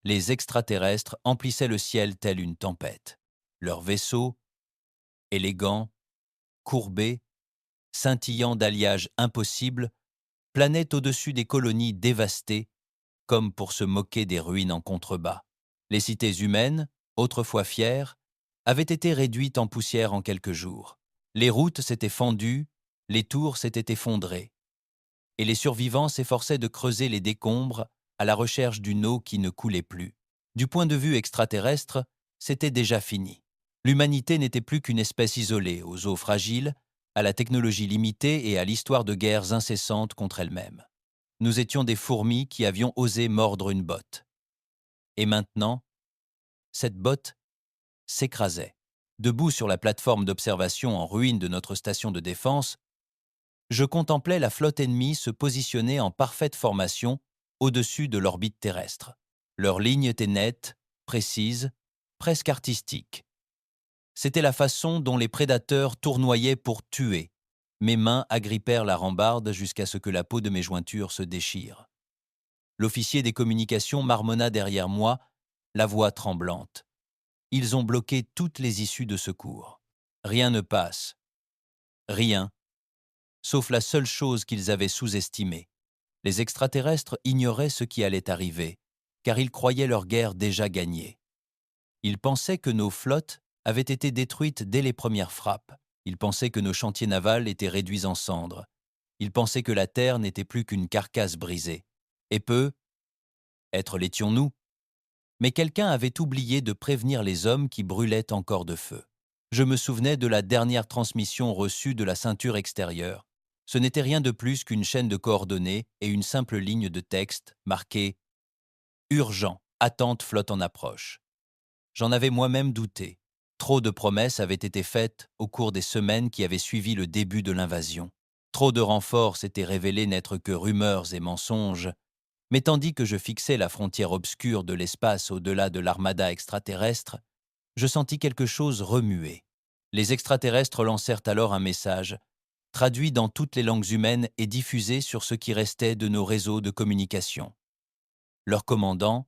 Les extraterrestres emplissaient le ciel tel une tempête. Leurs vaisseaux, élégants, courbés, scintillant d'alliages impossibles, planaient au-dessus des colonies dévastées, comme pour se moquer des ruines en contrebas. Les cités humaines, autrefois fières, avaient été réduites en poussière en quelques jours. Les routes s'étaient fendues, les tours s'étaient effondrées, et les survivants s'efforçaient de creuser les décombres à la recherche d'une eau qui ne coulait plus. Du point de vue extraterrestre, c'était déjà fini. L'humanité n'était plus qu'une espèce isolée, aux os fragiles, à la technologie limitée et à l'histoire de guerres incessantes contre elle-même. Nous étions des fourmis qui avions osé mordre une botte. Et maintenant, cette botte s'écrasait. Debout sur la plateforme d'observation en ruine de notre station de défense, je contemplais la flotte ennemie se positionner en parfaite formation au-dessus de l'orbite terrestre. Leurs lignes étaient nettes, précises, presque artistiques. C'était la façon dont les prédateurs tournoyaient pour tuer. Mes mains agrippèrent la rambarde jusqu'à ce que la peau de mes jointures se déchire. L'officier des communications marmonna derrière moi, la voix tremblante. Ils ont bloqué toutes les issues de secours. Rien ne passe. Rien. Sauf la seule chose qu'ils avaient sous-estimée. Les extraterrestres ignoraient ce qui allait arriver, car ils croyaient leur guerre déjà gagnée. Ils pensaient que nos flottes avaient été détruites dès les premières frappes. Ils pensaient que nos chantiers navals étaient réduits en cendres. Ils pensaient que la Terre n'était plus qu'une carcasse brisée. Et peu, être l'étions-nous. Mais quelqu'un avait oublié de prévenir les hommes qui brûlaient encore de feu. Je me souvenais de la dernière transmission reçue de la ceinture extérieure. Ce n'était rien de plus qu'une chaîne de coordonnées et une simple ligne de texte marquée « Urgent, attente flotte en approche ». J'en avais moi-même douté. Trop de promesses avaient été faites au cours des semaines qui avaient suivi le début de l'invasion. Trop de renforts s'étaient révélés n'être que rumeurs et mensonges. Mais tandis que je fixais la frontière obscure de l'espace au-delà de l'armada extraterrestre, je sentis quelque chose remuer. Les extraterrestres lancèrent alors un message, traduit dans toutes les langues humaines et diffusé sur ce qui restait de nos réseaux de communication. Leur commandant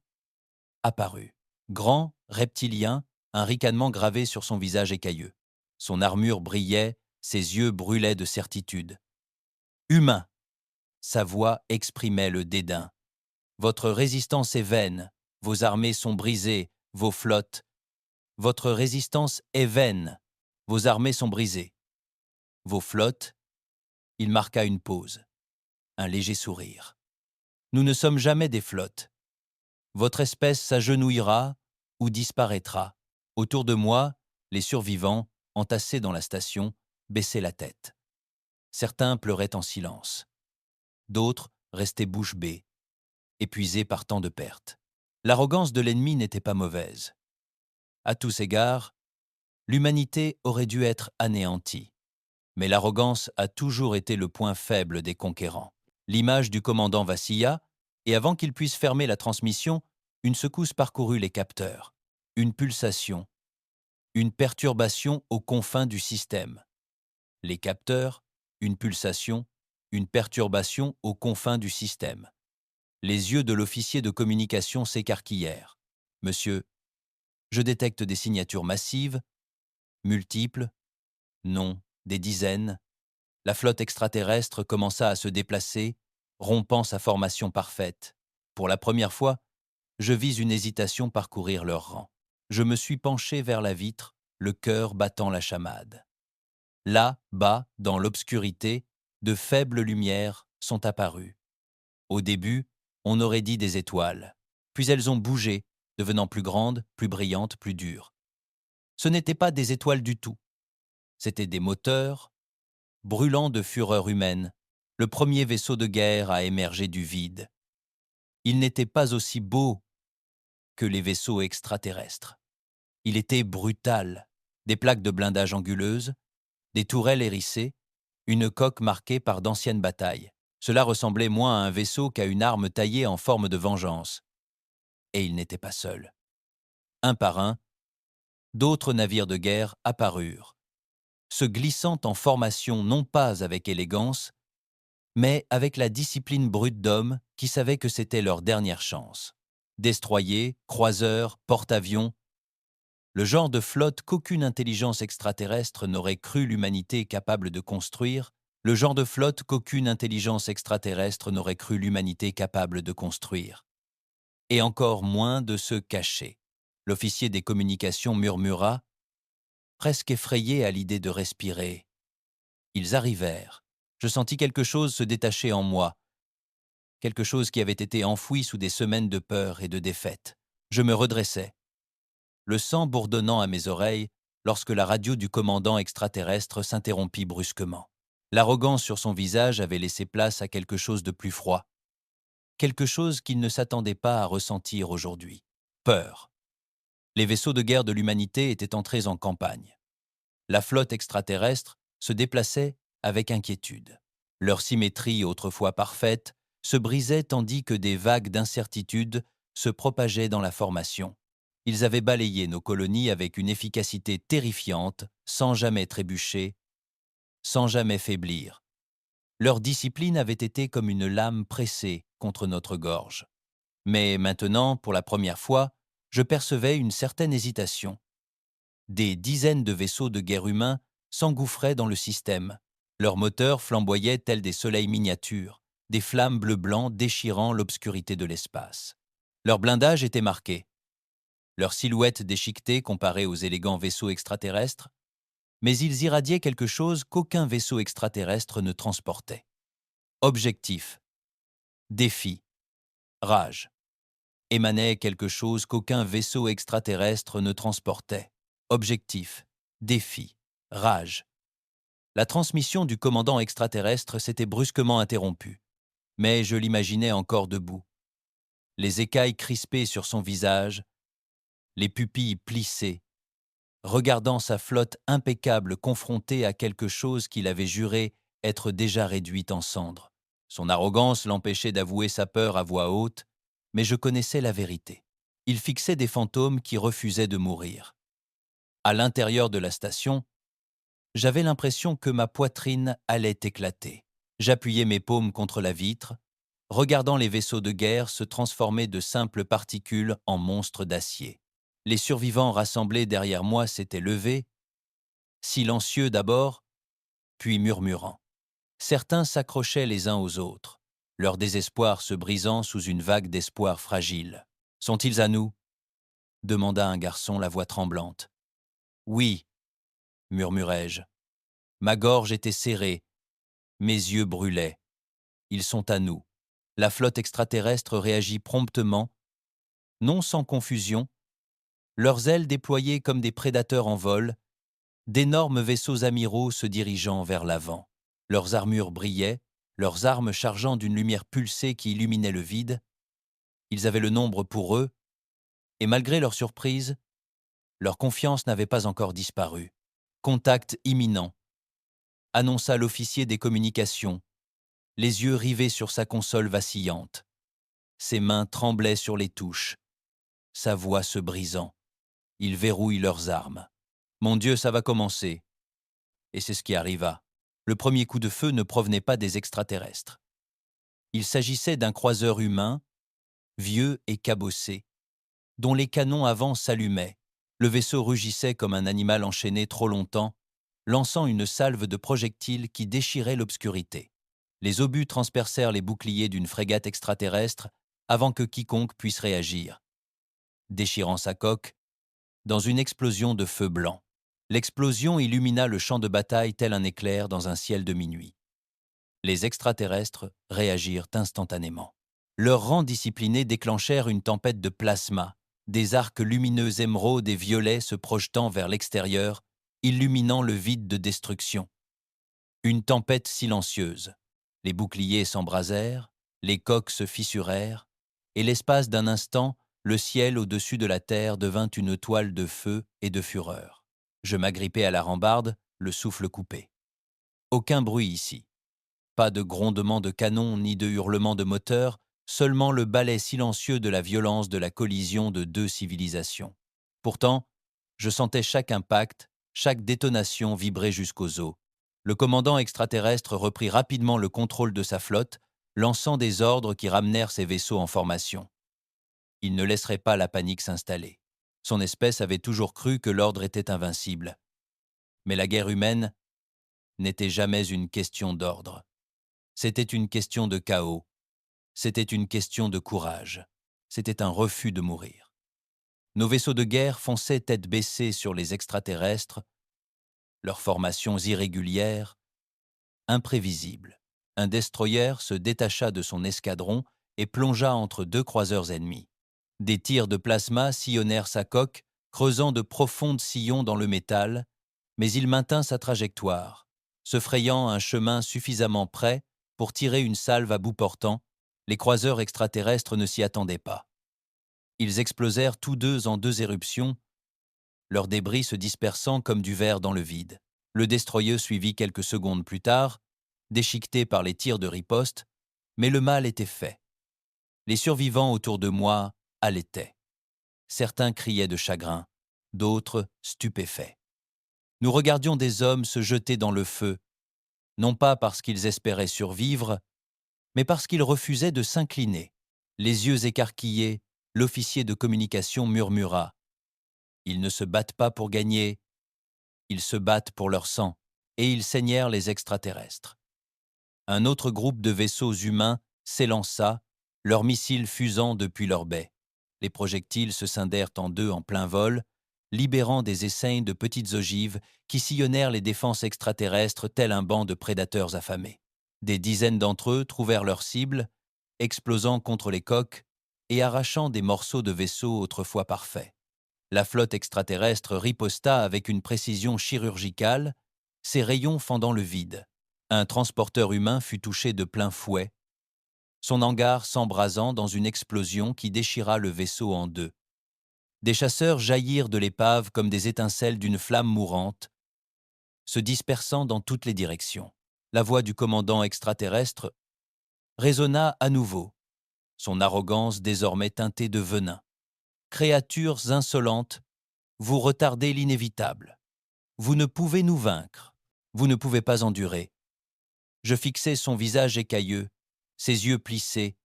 apparut. Grand, reptilien, un ricanement gravé sur son visage écailleux. Son armure brillait, ses yeux brûlaient de certitude. Humain! Sa voix exprimait le dédain. Votre résistance est vaine, vos armées sont brisées, vos flottes. Votre résistance est vaine, vos armées sont brisées. Vos flottes, il marqua une pause, un léger sourire. Nous ne sommes jamais des flottes. Votre espèce s'agenouillera ou disparaîtra. Autour de moi, les survivants, entassés dans la station, baissaient la tête. Certains pleuraient en silence. D'autres restaient bouche bée, épuisés par tant de pertes. L'arrogance de l'ennemi n'était pas mauvaise. À tous égards, l'humanité aurait dû être anéantie. Mais l'arrogance a toujours été le point faible des conquérants. L'image du commandant vacilla, et avant qu'il puisse fermer la transmission, une secousse parcourut les capteurs. Une pulsation, une perturbation aux confins du système. Les capteurs, une pulsation, une perturbation aux confins du système. Les yeux de l'officier de communication s'écarquillèrent. « Monsieur, je détecte des signatures massives, multiples, non, des dizaines. » La flotte extraterrestre commença à se déplacer, rompant sa formation parfaite. Pour la première fois, je vis une hésitation parcourir leurs rangs. Je me suis penché vers la vitre, le cœur battant la chamade. Là, bas, dans l'obscurité, de faibles lumières sont apparues. Au début, on aurait dit des étoiles. Puis elles ont bougé, devenant plus grandes, plus brillantes, plus dures. Ce n'étaient pas des étoiles du tout. C'étaient des moteurs, brûlant de fureur humaine, le premier vaisseau de guerre à émerger du vide. Il n'était pas aussi beau que les vaisseaux extraterrestres. Il était brutal, des plaques de blindage anguleuses, des tourelles hérissées, une coque marquée par d'anciennes batailles. Cela ressemblait moins à un vaisseau qu'à une arme taillée en forme de vengeance. Et il n'était pas seul. Un par un, d'autres navires de guerre apparurent, se glissant en formation non pas avec élégance, mais avec la discipline brute d'hommes qui savaient que c'était leur dernière chance. Destroyers, croiseurs, porte-avions. Le genre de flotte qu'aucune intelligence extraterrestre n'aurait cru l'humanité capable de construire, le genre de flotte qu'aucune intelligence extraterrestre n'aurait cru l'humanité capable de construire. Et encore moins de se cacher. L'officier des communications murmura, presque effrayé à l'idée de respirer. Ils arrivèrent. Je sentis quelque chose se détacher en moi, quelque chose qui avait été enfoui sous des semaines de peur et de défaite. Je me redressai, le sang bourdonnant à mes oreilles lorsque la radio du commandant extraterrestre s'interrompit brusquement. L'arrogance sur son visage avait laissé place à quelque chose de plus froid, quelque chose qu'il ne s'attendait pas à ressentir aujourd'hui. Peur. Les vaisseaux de guerre de l'humanité étaient entrés en campagne. La flotte extraterrestre se déplaçait avec inquiétude. Leur symétrie, autrefois parfaite, se brisait tandis que des vagues d'incertitude se propageaient dans la formation. Ils avaient balayé nos colonies avec une efficacité terrifiante, sans jamais trébucher, sans jamais faiblir. Leur discipline avait été comme une lame pressée contre notre gorge. Mais maintenant, pour la première fois, je percevais une certaine hésitation. Des dizaines de vaisseaux de guerre humains s'engouffraient dans le système. Leurs moteurs flamboyaient tels des soleils miniatures, des flammes bleu-blanc déchirant l'obscurité de l'espace. Leur blindage était marqué. Leur silhouette déchiquetée comparée aux élégants vaisseaux extraterrestres, mais ils irradiaient quelque chose qu'aucun vaisseau extraterrestre ne transportait. Objectif, défi, rage. Émanait quelque chose qu'aucun vaisseau extraterrestre ne transportait. Objectif, défi, rage. La transmission du commandant extraterrestre s'était brusquement interrompue, mais je l'imaginais encore debout. Les écailles crispées sur son visage, les pupilles plissées, regardant sa flotte impeccable confrontée à quelque chose qu'il avait juré être déjà réduite en cendres. Son arrogance l'empêchait d'avouer sa peur à voix haute, mais je connaissais la vérité. Il fixait des fantômes qui refusaient de mourir. À l'intérieur de la station, j'avais l'impression que ma poitrine allait éclater. J'appuyais mes paumes contre la vitre, regardant les vaisseaux de guerre se transformer de simples particules en monstres d'acier. Les survivants rassemblés derrière moi s'étaient levés, silencieux d'abord, puis murmurant. Certains s'accrochaient les uns aux autres, leur désespoir se brisant sous une vague d'espoir fragile. « Sont-ils à nous » demanda un garçon, la voix tremblante. « Oui » murmurai-je. Ma gorge était serrée, mes yeux brûlaient. Ils sont à nous. La flotte extraterrestre réagit promptement, non sans confusion, leurs ailes déployées comme des prédateurs en vol, d'énormes vaisseaux amiraux se dirigeant vers l'avant. Leurs armures brillaient, leurs armes chargeant d'une lumière pulsée qui illuminait le vide. Ils avaient le nombre pour eux, et malgré leur surprise, leur confiance n'avait pas encore disparu. Contact imminent, annonça l'officier des communications, les yeux rivés sur sa console vacillante. Ses mains tremblaient sur les touches, sa voix se brisant. Ils verrouillent leurs armes. Mon Dieu, ça va commencer. Et c'est ce qui arriva. Le premier coup de feu ne provenait pas des extraterrestres. Il s'agissait d'un croiseur humain, vieux et cabossé, dont les canons avant s'allumaient. Le vaisseau rugissait comme un animal enchaîné trop longtemps, lançant une salve de projectiles qui déchiraient l'obscurité. Les obus transpercèrent les boucliers d'une frégate extraterrestre avant que quiconque puisse réagir. Déchirant sa coque, dans une explosion de feu blanc. L'explosion illumina le champ de bataille tel un éclair dans un ciel de minuit. Les extraterrestres réagirent instantanément. Leurs rangs disciplinés déclenchèrent une tempête de plasma, des arcs lumineux émeraudes et violets se projetant vers l'extérieur, illuminant le vide de destruction. Une tempête silencieuse. Les boucliers s'embrasèrent, les coques se fissurèrent, et l'espace d'un instant, le ciel au-dessus de la terre devint une toile de feu et de fureur. Je m'agrippai à la rambarde, le souffle coupé. Aucun bruit ici. Pas de grondement de canon ni de hurlement de moteur, seulement le balai silencieux de la violence de la collision de deux civilisations. Pourtant, je sentais chaque impact, chaque détonation vibrer jusqu'aux os. Le commandant extraterrestre reprit rapidement le contrôle de sa flotte, lançant des ordres qui ramenèrent ses vaisseaux en formation. Il ne laisserait pas la panique s'installer. Son espèce avait toujours cru que l'ordre était invincible. Mais la guerre humaine n'était jamais une question d'ordre. C'était une question de chaos. C'était une question de courage. C'était un refus de mourir. Nos vaisseaux de guerre fonçaient tête baissée sur les extraterrestres, leurs formations irrégulières, imprévisibles. Un destroyer se détacha de son escadron et plongea entre deux croiseurs ennemis. Des tirs de plasma sillonnèrent sa coque, creusant de profonds sillons dans le métal, mais il maintint sa trajectoire, se frayant un chemin suffisamment près pour tirer une salve à bout portant. Les croiseurs extraterrestres ne s'y attendaient pas. Ils explosèrent tous deux en deux éruptions, leurs débris se dispersant comme du verre dans le vide. Le destroyer suivit quelques secondes plus tard, déchiqueté par les tirs de riposte, mais le mal était fait. Les survivants autour de moi haletaient. Certains criaient de chagrin, d'autres stupéfaits. Nous regardions des hommes se jeter dans le feu, non pas parce qu'ils espéraient survivre, mais parce qu'ils refusaient de s'incliner. Les yeux écarquillés, l'officier de communication murmura « Ils ne se battent pas pour gagner, ils se battent pour leur sang », et ils saignèrent les extraterrestres. Un autre groupe de vaisseaux humains s'élança, leurs missiles fusant depuis leur baie. Les projectiles se scindèrent en deux en plein vol, libérant des essaim de petites ogives qui sillonnèrent les défenses extraterrestres tel un banc de prédateurs affamés. Des dizaines d'entre eux trouvèrent leur cible, explosant contre les coques et arrachant des morceaux de vaisseaux autrefois parfaits. La flotte extraterrestre riposta avec une précision chirurgicale, ses rayons fendant le vide. Un transporteur humain fut touché de plein fouet, son hangar s'embrasant dans une explosion qui déchira le vaisseau en deux. Des chasseurs jaillirent de l'épave comme des étincelles d'une flamme mourante, se dispersant dans toutes les directions. La voix du commandant extraterrestre résonna à nouveau, son arrogance désormais teintée de venin. « Créatures insolentes, vous retardez l'inévitable. Vous ne pouvez nous vaincre. Vous ne pouvez pas endurer. » Je fixai son visage écailleux, ses yeux plissés,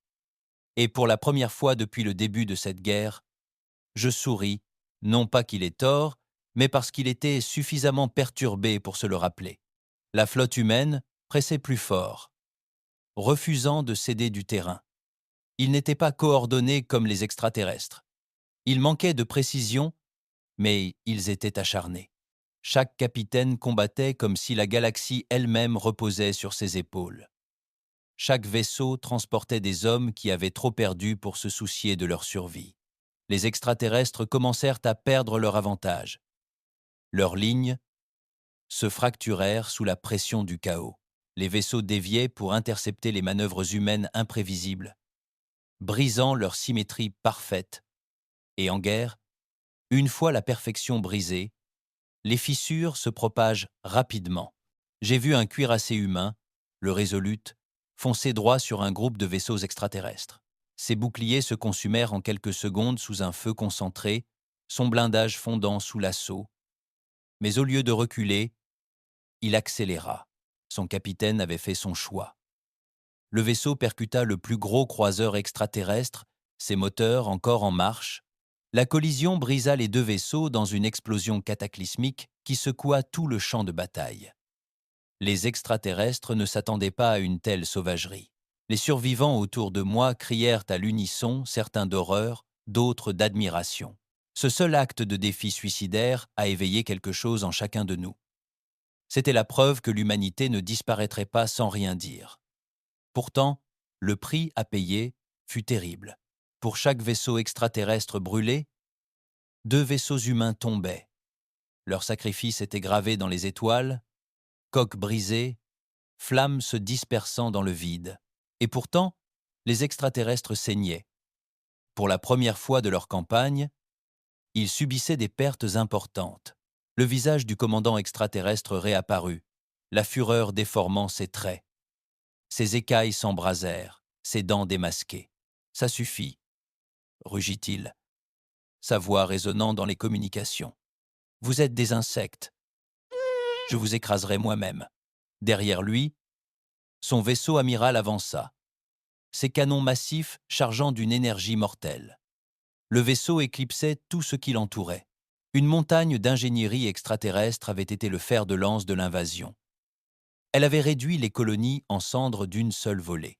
et pour la première fois depuis le début de cette guerre, je souris, non pas qu'il ait tort, mais parce qu'il était suffisamment perturbé pour se le rappeler. La flotte humaine pressait plus fort, refusant de céder du terrain. Ils n'étaient pas coordonnés comme les extraterrestres. Ils manquaient de précision, mais ils étaient acharnés. Chaque capitaine combattait comme si la galaxie elle-même reposait sur ses épaules. Chaque vaisseau transportait des hommes qui avaient trop perdu pour se soucier de leur survie. Les extraterrestres commencèrent à perdre leur avantage. Leurs lignes se fracturèrent sous la pression du chaos. Les vaisseaux déviaient pour intercepter les manœuvres humaines imprévisibles, brisant leur symétrie parfaite. Et en guerre, une fois la perfection brisée, les fissures se propagent rapidement. J'ai vu un cuirassé humain, le Resolute, foncer droit sur un groupe de vaisseaux extraterrestres. Ses boucliers se consumèrent en quelques secondes sous un feu concentré, son blindage fondant sous l'assaut. Mais au lieu de reculer, il accéléra. Son capitaine avait fait son choix. Le vaisseau percuta le plus gros croiseur extraterrestre, ses moteurs encore en marche. La collision brisa les deux vaisseaux dans une explosion cataclysmique qui secoua tout le champ de bataille. Les extraterrestres ne s'attendaient pas à une telle sauvagerie. Les survivants autour de moi crièrent à l'unisson, certains d'horreur, d'autres d'admiration. Ce seul acte de défi suicidaire a éveillé quelque chose en chacun de nous. C'était la preuve que l'humanité ne disparaîtrait pas sans rien dire. Pourtant, le prix à payer fut terrible. Pour chaque vaisseau extraterrestre brûlé, 2 vaisseaux humains tombaient. Leur sacrifice était gravé dans les étoiles, coques brisées, flammes se dispersant dans le vide. Et pourtant, les extraterrestres saignaient. Pour la première fois de leur campagne, ils subissaient des pertes importantes. Le visage du commandant extraterrestre réapparut, la fureur déformant ses traits. Ses écailles s'embrasèrent, ses dents démasquées. « Ça suffit », rugit-il, sa voix résonnant dans les communications. « Vous êtes des insectes. Je vous écraserai moi-même. » Derrière lui, son vaisseau amiral avança, ses canons massifs chargeant d'une énergie mortelle. Le vaisseau éclipsait tout ce qui l'entourait. Une montagne d'ingénierie extraterrestre avait été le fer de lance de l'invasion. Elle avait réduit les colonies en cendres d'une seule volée.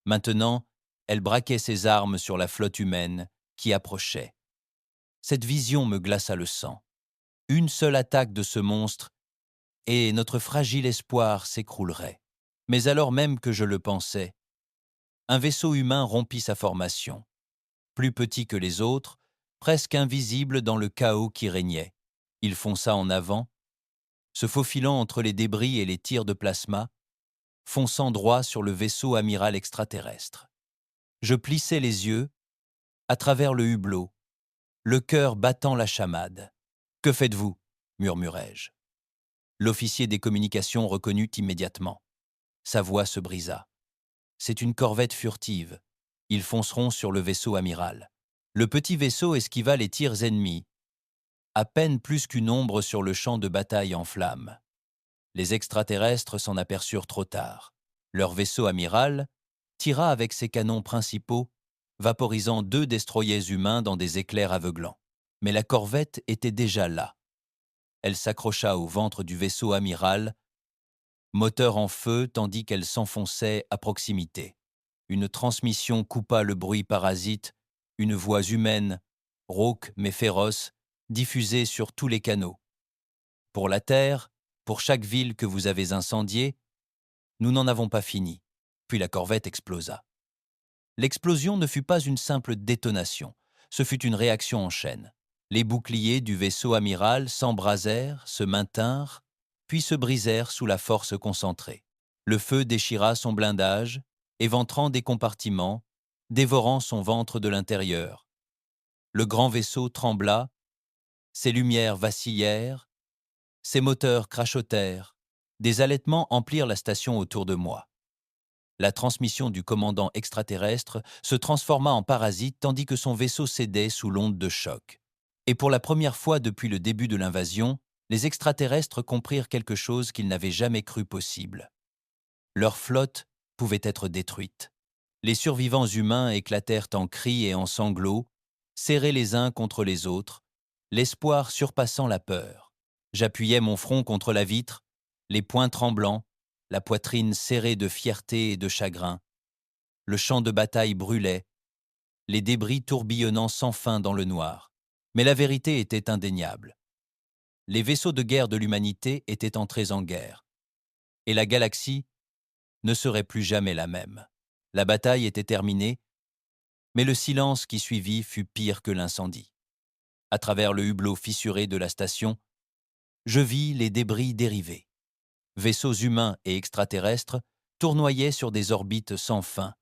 Maintenant, elle braquait ses armes sur la flotte humaine qui approchait. Cette vision me glaça le sang. Une seule attaque de ce monstre et notre fragile espoir s'écroulerait. Mais alors même que je le pensais, un vaisseau humain rompit sa formation. Plus petit que les autres, presque invisible dans le chaos qui régnait. Il fonça en avant, se faufilant entre les débris et les tirs de plasma, fonçant droit sur le vaisseau amiral extraterrestre. Je plissai les yeux, à travers le hublot, le cœur battant la chamade. « Que faites-vous » murmurai-je. L'officier des communications reconnut immédiatement. Sa voix se brisa. « C'est une corvette furtive. Ils fonceront sur le vaisseau amiral. » Le petit vaisseau esquiva les tirs ennemis, à peine plus qu'une ombre sur le champ de bataille en flammes. Les extraterrestres s'en aperçurent trop tard. Leur vaisseau amiral tira avec ses canons principaux, vaporisant 2 destroyers humains dans des éclairs aveuglants. Mais la corvette était déjà là. Elle s'accrocha au ventre du vaisseau amiral, moteur en feu tandis qu'elle s'enfonçait à proximité. Une transmission coupa le bruit parasite, une voix humaine, rauque mais féroce, diffusée sur tous les canaux. Pour la Terre, pour chaque ville que vous avez incendiée, nous n'en avons pas fini. Puis la corvette explosa. L'explosion ne fut pas une simple détonation, ce fut une réaction en chaîne. Les boucliers du vaisseau amiral s'embrasèrent, se maintinrent, puis se brisèrent sous la force concentrée. Le feu déchira son blindage, éventrant des compartiments, dévorant son ventre de l'intérieur. Le grand vaisseau trembla, ses lumières vacillèrent, ses moteurs crachotèrent, des halètements emplirent la station autour de moi. La transmission du commandant extraterrestre se transforma en parasite tandis que son vaisseau cédait sous l'onde de choc. Et pour la première fois depuis le début de l'invasion, les extraterrestres comprirent quelque chose qu'ils n'avaient jamais cru possible. Leur flotte pouvait être détruite. Les survivants humains éclatèrent en cris et en sanglots, serrés les uns contre les autres, l'espoir surpassant la peur. J'appuyais mon front contre la vitre, les poings tremblants, la poitrine serrée de fierté et de chagrin. Le champ de bataille brûlait, les débris tourbillonnant sans fin dans le noir. Mais la vérité était indéniable. Les vaisseaux de guerre de l'humanité étaient entrés en guerre. Et la galaxie ne serait plus jamais la même. La bataille était terminée, mais le silence qui suivit fut pire que l'incendie. À travers le hublot fissuré de la station, je vis les débris dériver. Vaisseaux humains et extraterrestres tournoyaient sur des orbites sans fin,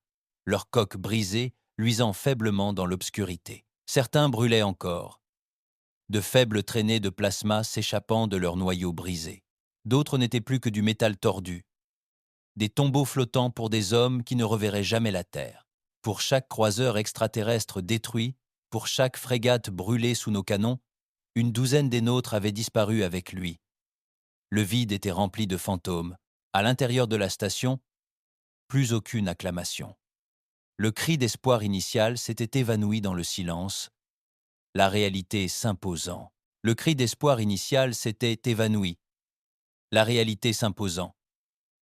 leurs coques brisées luisant faiblement dans l'obscurité. Certains brûlaient encore, de faibles traînées de plasma s'échappant de leurs noyaux brisés. D'autres n'étaient plus que du métal tordu, des tombeaux flottants pour des hommes qui ne reverraient jamais la Terre. Pour chaque croiseur extraterrestre détruit, pour chaque frégate brûlée sous nos canons, une douzaine des nôtres avaient disparu avec lui. Le vide était rempli de fantômes. À l'intérieur de la station, plus aucune acclamation. Le cri d'espoir initial s'était évanoui dans le silence, la réalité s'imposant. Le cri d'espoir initial s'était évanoui, la réalité s'imposant.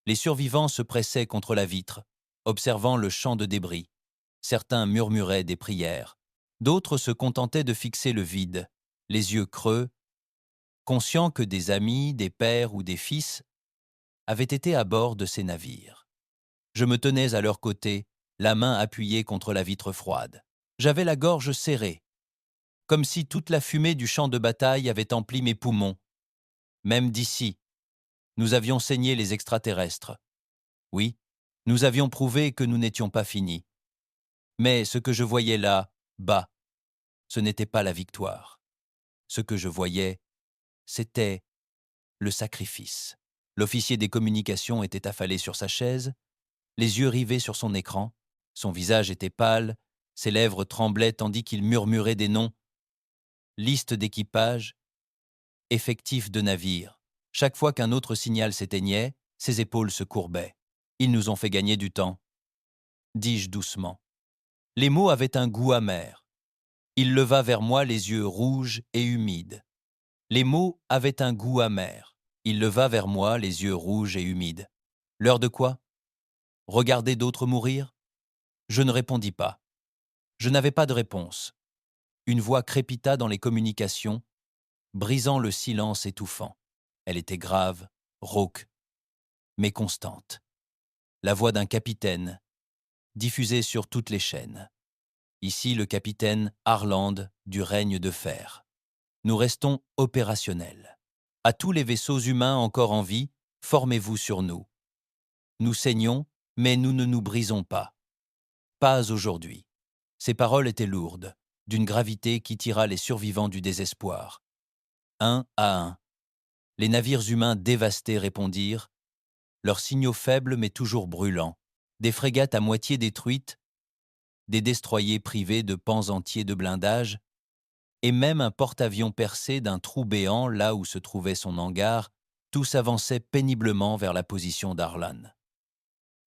Les survivants se pressaient contre la vitre, observant le champ de débris. Certains murmuraient des prières. D'autres se contentaient de fixer le vide, les yeux creux, conscients que des amis, des pères ou des fils avaient été à bord de ces navires. Je me tenais à leur côté, la main appuyée contre la vitre froide. J'avais la gorge serrée, comme si toute la fumée du champ de bataille avait empli mes poumons. Même d'ici, nous avions saigné les extraterrestres. Oui, nous avions prouvé que nous n'étions pas finis. Mais ce que je voyais là, bas, ce n'était pas la victoire. Ce que je voyais, c'était le sacrifice. L'officier des communications était affalé sur sa chaise, les yeux rivés sur son écran. Son visage était pâle, ses lèvres tremblaient tandis qu'il murmurait des noms. Liste d'équipage, effectif de navire. Chaque fois qu'un autre signal s'éteignait, ses épaules se courbaient. Ils nous ont fait gagner du temps, dis-je doucement. Les mots avaient un goût amer. Il leva vers moi les yeux rouges et humides. Les mots avaient un goût amer. Il leva vers moi les yeux rouges et humides. L'heure de quoi? Regarder d'autres mourir? Je ne répondis pas. Je n'avais pas de réponse. Une voix crépita dans les communications, brisant le silence étouffant. Elle était grave, rauque, mais constante. La voix d'un capitaine, diffusée sur toutes les chaînes. Ici le capitaine Harland du règne de fer. Nous restons opérationnels. À tous les vaisseaux humains encore en vie, formez-vous sur nous. Nous saignons, mais nous ne nous brisons pas. Pas aujourd'hui. Ces paroles étaient lourdes, d'une gravité qui tira les survivants du désespoir. Un à un. Les navires humains dévastés répondirent, leurs signaux faibles mais toujours brûlants, des frégates à moitié détruites, des destroyers privés de pans entiers de blindage, et même un porte-avions percé d'un trou béant là où se trouvait son hangar, tous avançaient péniblement vers la position d'Harlan.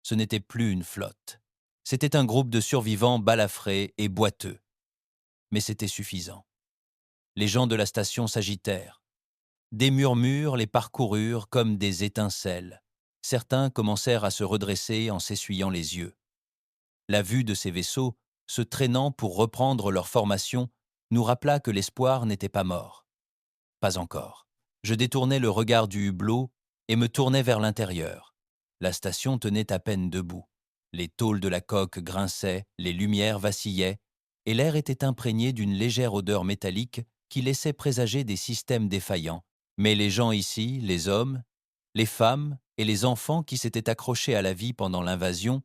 Ce n'était plus une flotte. C'était un groupe de survivants balafrés et boiteux. Mais c'était suffisant. Les gens de la station s'agitèrent. Des murmures les parcoururent comme des étincelles. Certains commencèrent à se redresser en s'essuyant les yeux. La vue de ces vaisseaux, se traînant pour reprendre leur formation, nous rappela que l'espoir n'était pas mort. Pas encore. Je détournai le regard du hublot et me tournai vers l'intérieur. La station tenait à peine debout. Les tôles de la coque grinçaient, les lumières vacillaient, et l'air était imprégné d'une légère odeur métallique qui laissait présager des systèmes défaillants. Mais les gens ici, les hommes, les femmes et les enfants qui s'étaient accrochés à la vie pendant l'invasion,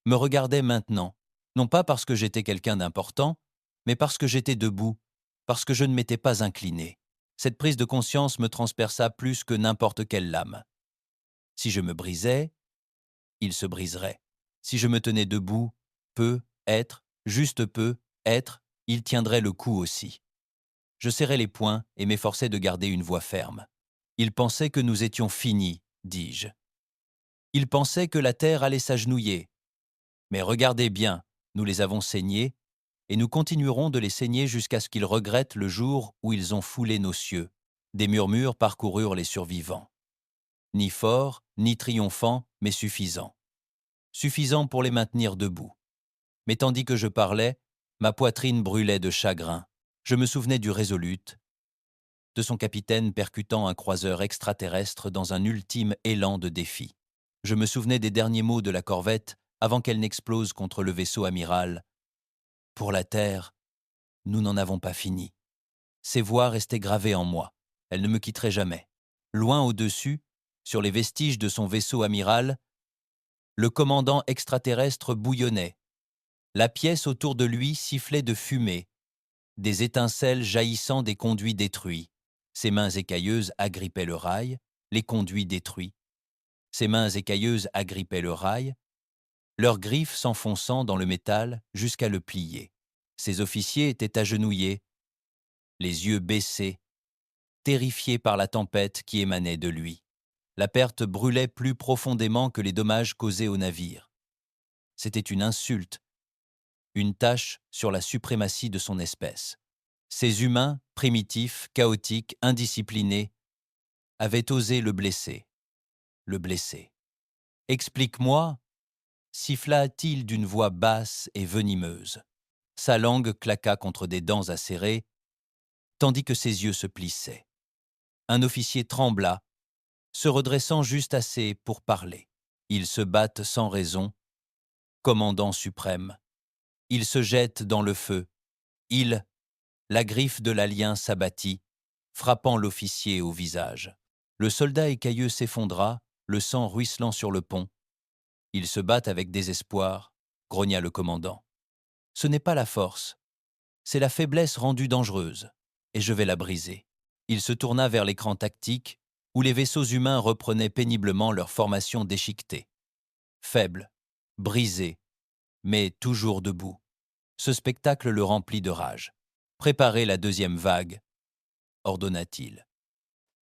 me regardaient maintenant, non pas parce que j'étais quelqu'un d'important, mais parce que j'étais debout, parce que je ne m'étais pas incliné. Cette prise de conscience me transperça plus que n'importe quelle lame. Si je me brisais, il se briserait. Si je me tenais debout, juste peu, il tiendrait le coup aussi. Je serrais les poings et m'efforçais de garder une voix ferme. Ils pensaient que nous étions finis, dis-je. Ils pensaient que la terre allait s'agenouiller. Mais regardez bien, nous les avons saignés, et nous continuerons de les saigner jusqu'à ce qu'ils regrettent le jour où ils ont foulé nos cieux. Des murmures parcoururent les survivants. Ni forts, ni triomphants, mais suffisants. Suffisants pour les maintenir debout. Mais tandis que je parlais, ma poitrine brûlait de chagrin. Je me souvenais du Resolute, de son capitaine percutant un croiseur extraterrestre dans un ultime élan de défi. Je me souvenais des derniers mots de la corvette avant qu'elle n'explose contre le vaisseau amiral. Pour la Terre, nous n'en avons pas fini. Ces voix restaient gravées en moi. Elles ne me quitteraient jamais. Loin au-dessus, sur les vestiges de son vaisseau amiral, le commandant extraterrestre bouillonnait. La pièce autour de lui sifflait de fumée, des étincelles jaillissant des conduits détruits. Ses mains écailleuses agrippaient le rail, les conduits détruits. Ses mains écailleuses agrippaient le rail, leurs griffes s'enfonçant dans le métal jusqu'à le plier. Ses officiers étaient agenouillés, les yeux baissés, terrifiés par la tempête qui émanait de lui. La perte brûlait plus profondément que les dommages causés au navire. C'était une insulte, une tache sur la suprématie de son espèce. Ces humains, primitifs, chaotiques, indisciplinés, avaient osé le blesser. Le blesser. « Explique-moi » siffla-t-il d'une voix basse et venimeuse. Sa langue claqua contre des dents acérées, tandis que ses yeux se plissaient. Un officier trembla, se redressant juste assez pour parler. Ils se battent sans raison, commandant suprême. Ils se jettent dans le feu. La griffe de l'alien s'abattit, frappant l'officier au visage. Le soldat écailleux s'effondra, le sang ruisselant sur le pont. Ils se battent avec désespoir, grogna le commandant. Ce n'est pas la force, c'est la faiblesse rendue dangereuse, et je vais la briser. Il se tourna vers l'écran tactique, où les vaisseaux humains reprenaient péniblement leur formation déchiquetée. Faibles, brisés, mais toujours debout. Ce spectacle le remplit de rage. « Préparez la deuxième vague », ordonna-t-il.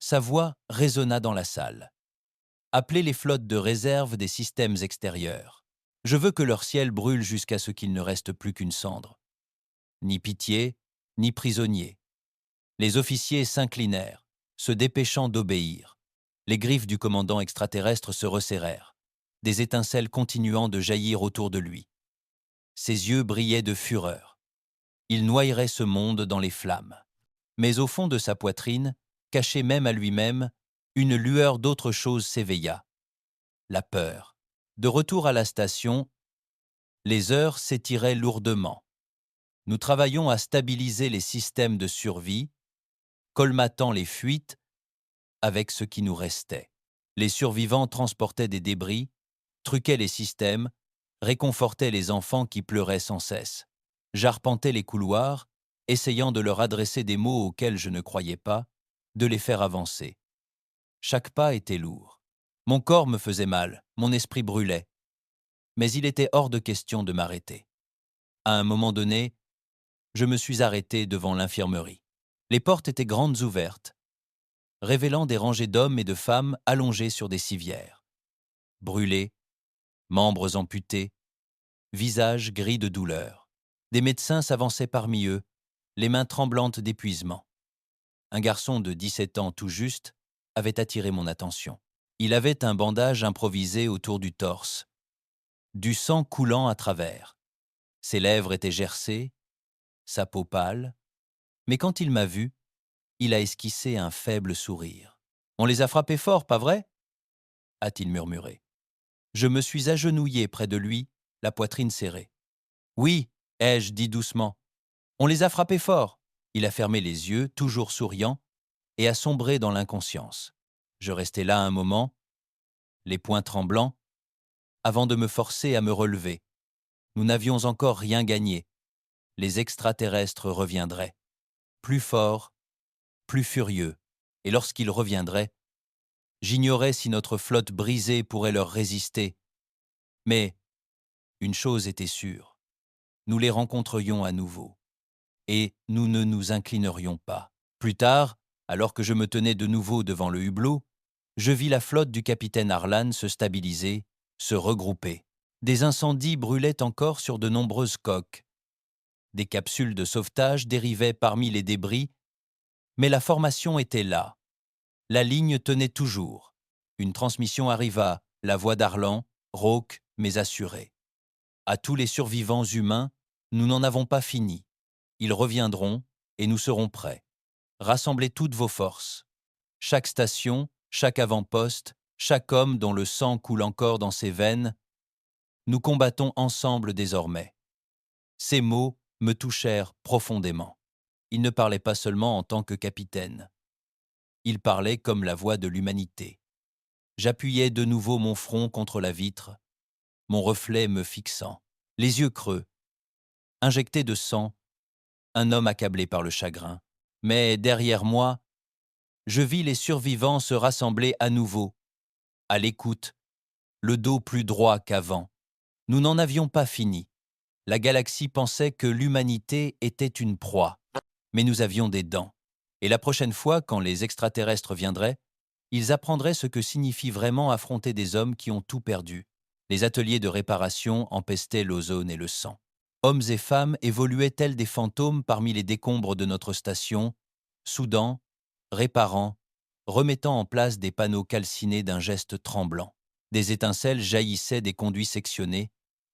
Sa voix résonna dans la salle. « Appelez les flottes de réserve des systèmes extérieurs. Je veux que leur ciel brûle jusqu'à ce qu'il ne reste plus qu'une cendre. Ni pitié, ni prisonniers. Les officiers s'inclinèrent, se dépêchant d'obéir. Les griffes du commandant extraterrestre se resserrèrent, des étincelles continuant de jaillir autour de lui. Ses yeux brillaient de fureur. Il noyerait ce monde dans les flammes. Mais au fond de sa poitrine, caché même à lui-même, une lueur d'autre chose s'éveilla. La peur. De retour à la station, les heures s'étiraient lourdement. Nous travaillions à stabiliser les systèmes de survie, colmatant les fuites avec ce qui nous restait. Les survivants transportaient des débris, truquaient les systèmes, réconfortaient les enfants qui pleuraient sans cesse. J'arpentais les couloirs, essayant de leur adresser des mots auxquels je ne croyais pas, de les faire avancer. Chaque pas était lourd. Mon corps me faisait mal, mon esprit brûlait. Mais il était hors de question de m'arrêter. À un moment donné, je me suis arrêté devant l'infirmerie. Les portes étaient grandes ouvertes, révélant des rangées d'hommes et de femmes allongés sur des civières. Brûlés, membres amputés, visages gris de douleur. Des médecins s'avançaient parmi eux, les mains tremblantes d'épuisement. Un garçon de 17 ans tout juste avait attiré mon attention. Il avait un bandage improvisé autour du torse, du sang coulant à travers. Ses lèvres étaient gercées, sa peau pâle, mais quand il m'a vu, il a esquissé un faible sourire. « On les a frappés fort, pas vrai ?» a-t-il murmuré. Je me suis agenouillé près de lui, la poitrine serrée. « Oui, ai-je dit doucement. On les a frappés fort. » Il a fermé les yeux, toujours souriant, et a sombré dans l'inconscience. Je restai là un moment, les poings tremblants, avant de me forcer à me relever. Nous n'avions encore rien gagné. Les extraterrestres reviendraient. Plus forts, plus furieux, et lorsqu'ils reviendraient, j'ignorais si notre flotte brisée pourrait leur résister. Mais une chose était sûre, nous les rencontrerions à nouveau, et nous ne nous inclinerions pas. Plus tard, alors que je me tenais de nouveau devant le hublot, je vis la flotte du capitaine Harlan se stabiliser, se regrouper. Des incendies brûlaient encore sur de nombreuses coques. Des capsules de sauvetage dérivaient parmi les débris, mais la formation était là. La ligne tenait toujours. Une transmission arriva, la voix d'Harlan, rauque mais assurée. À tous les survivants humains, nous n'en avons pas fini. Ils reviendront et nous serons prêts. Rassemblez toutes vos forces. Chaque station, chaque avant-poste, chaque homme dont le sang coule encore dans ses veines, nous combattons ensemble désormais. Ces mots me touchèrent profondément. Il ne parlait pas seulement en tant que capitaine. Il parlait comme la voix de l'humanité. J'appuyais de nouveau mon front contre la vitre, mon reflet me fixant, les yeux creux, injecté de sang, un homme accablé par le chagrin. Mais derrière moi, je vis les survivants se rassembler à nouveau, à l'écoute, le dos plus droit qu'avant. Nous n'en avions pas fini. La galaxie pensait que l'humanité était une proie, mais nous avions des dents. Et la prochaine fois, quand les extraterrestres viendraient, ils apprendraient ce que signifie vraiment affronter des hommes qui ont tout perdu. Les ateliers de réparation empestaient l'ozone et le sang. Hommes et femmes évoluaient tels des fantômes parmi les décombres de notre station, soudant, réparant, remettant en place des panneaux calcinés d'un geste tremblant. Des étincelles jaillissaient des conduits sectionnés,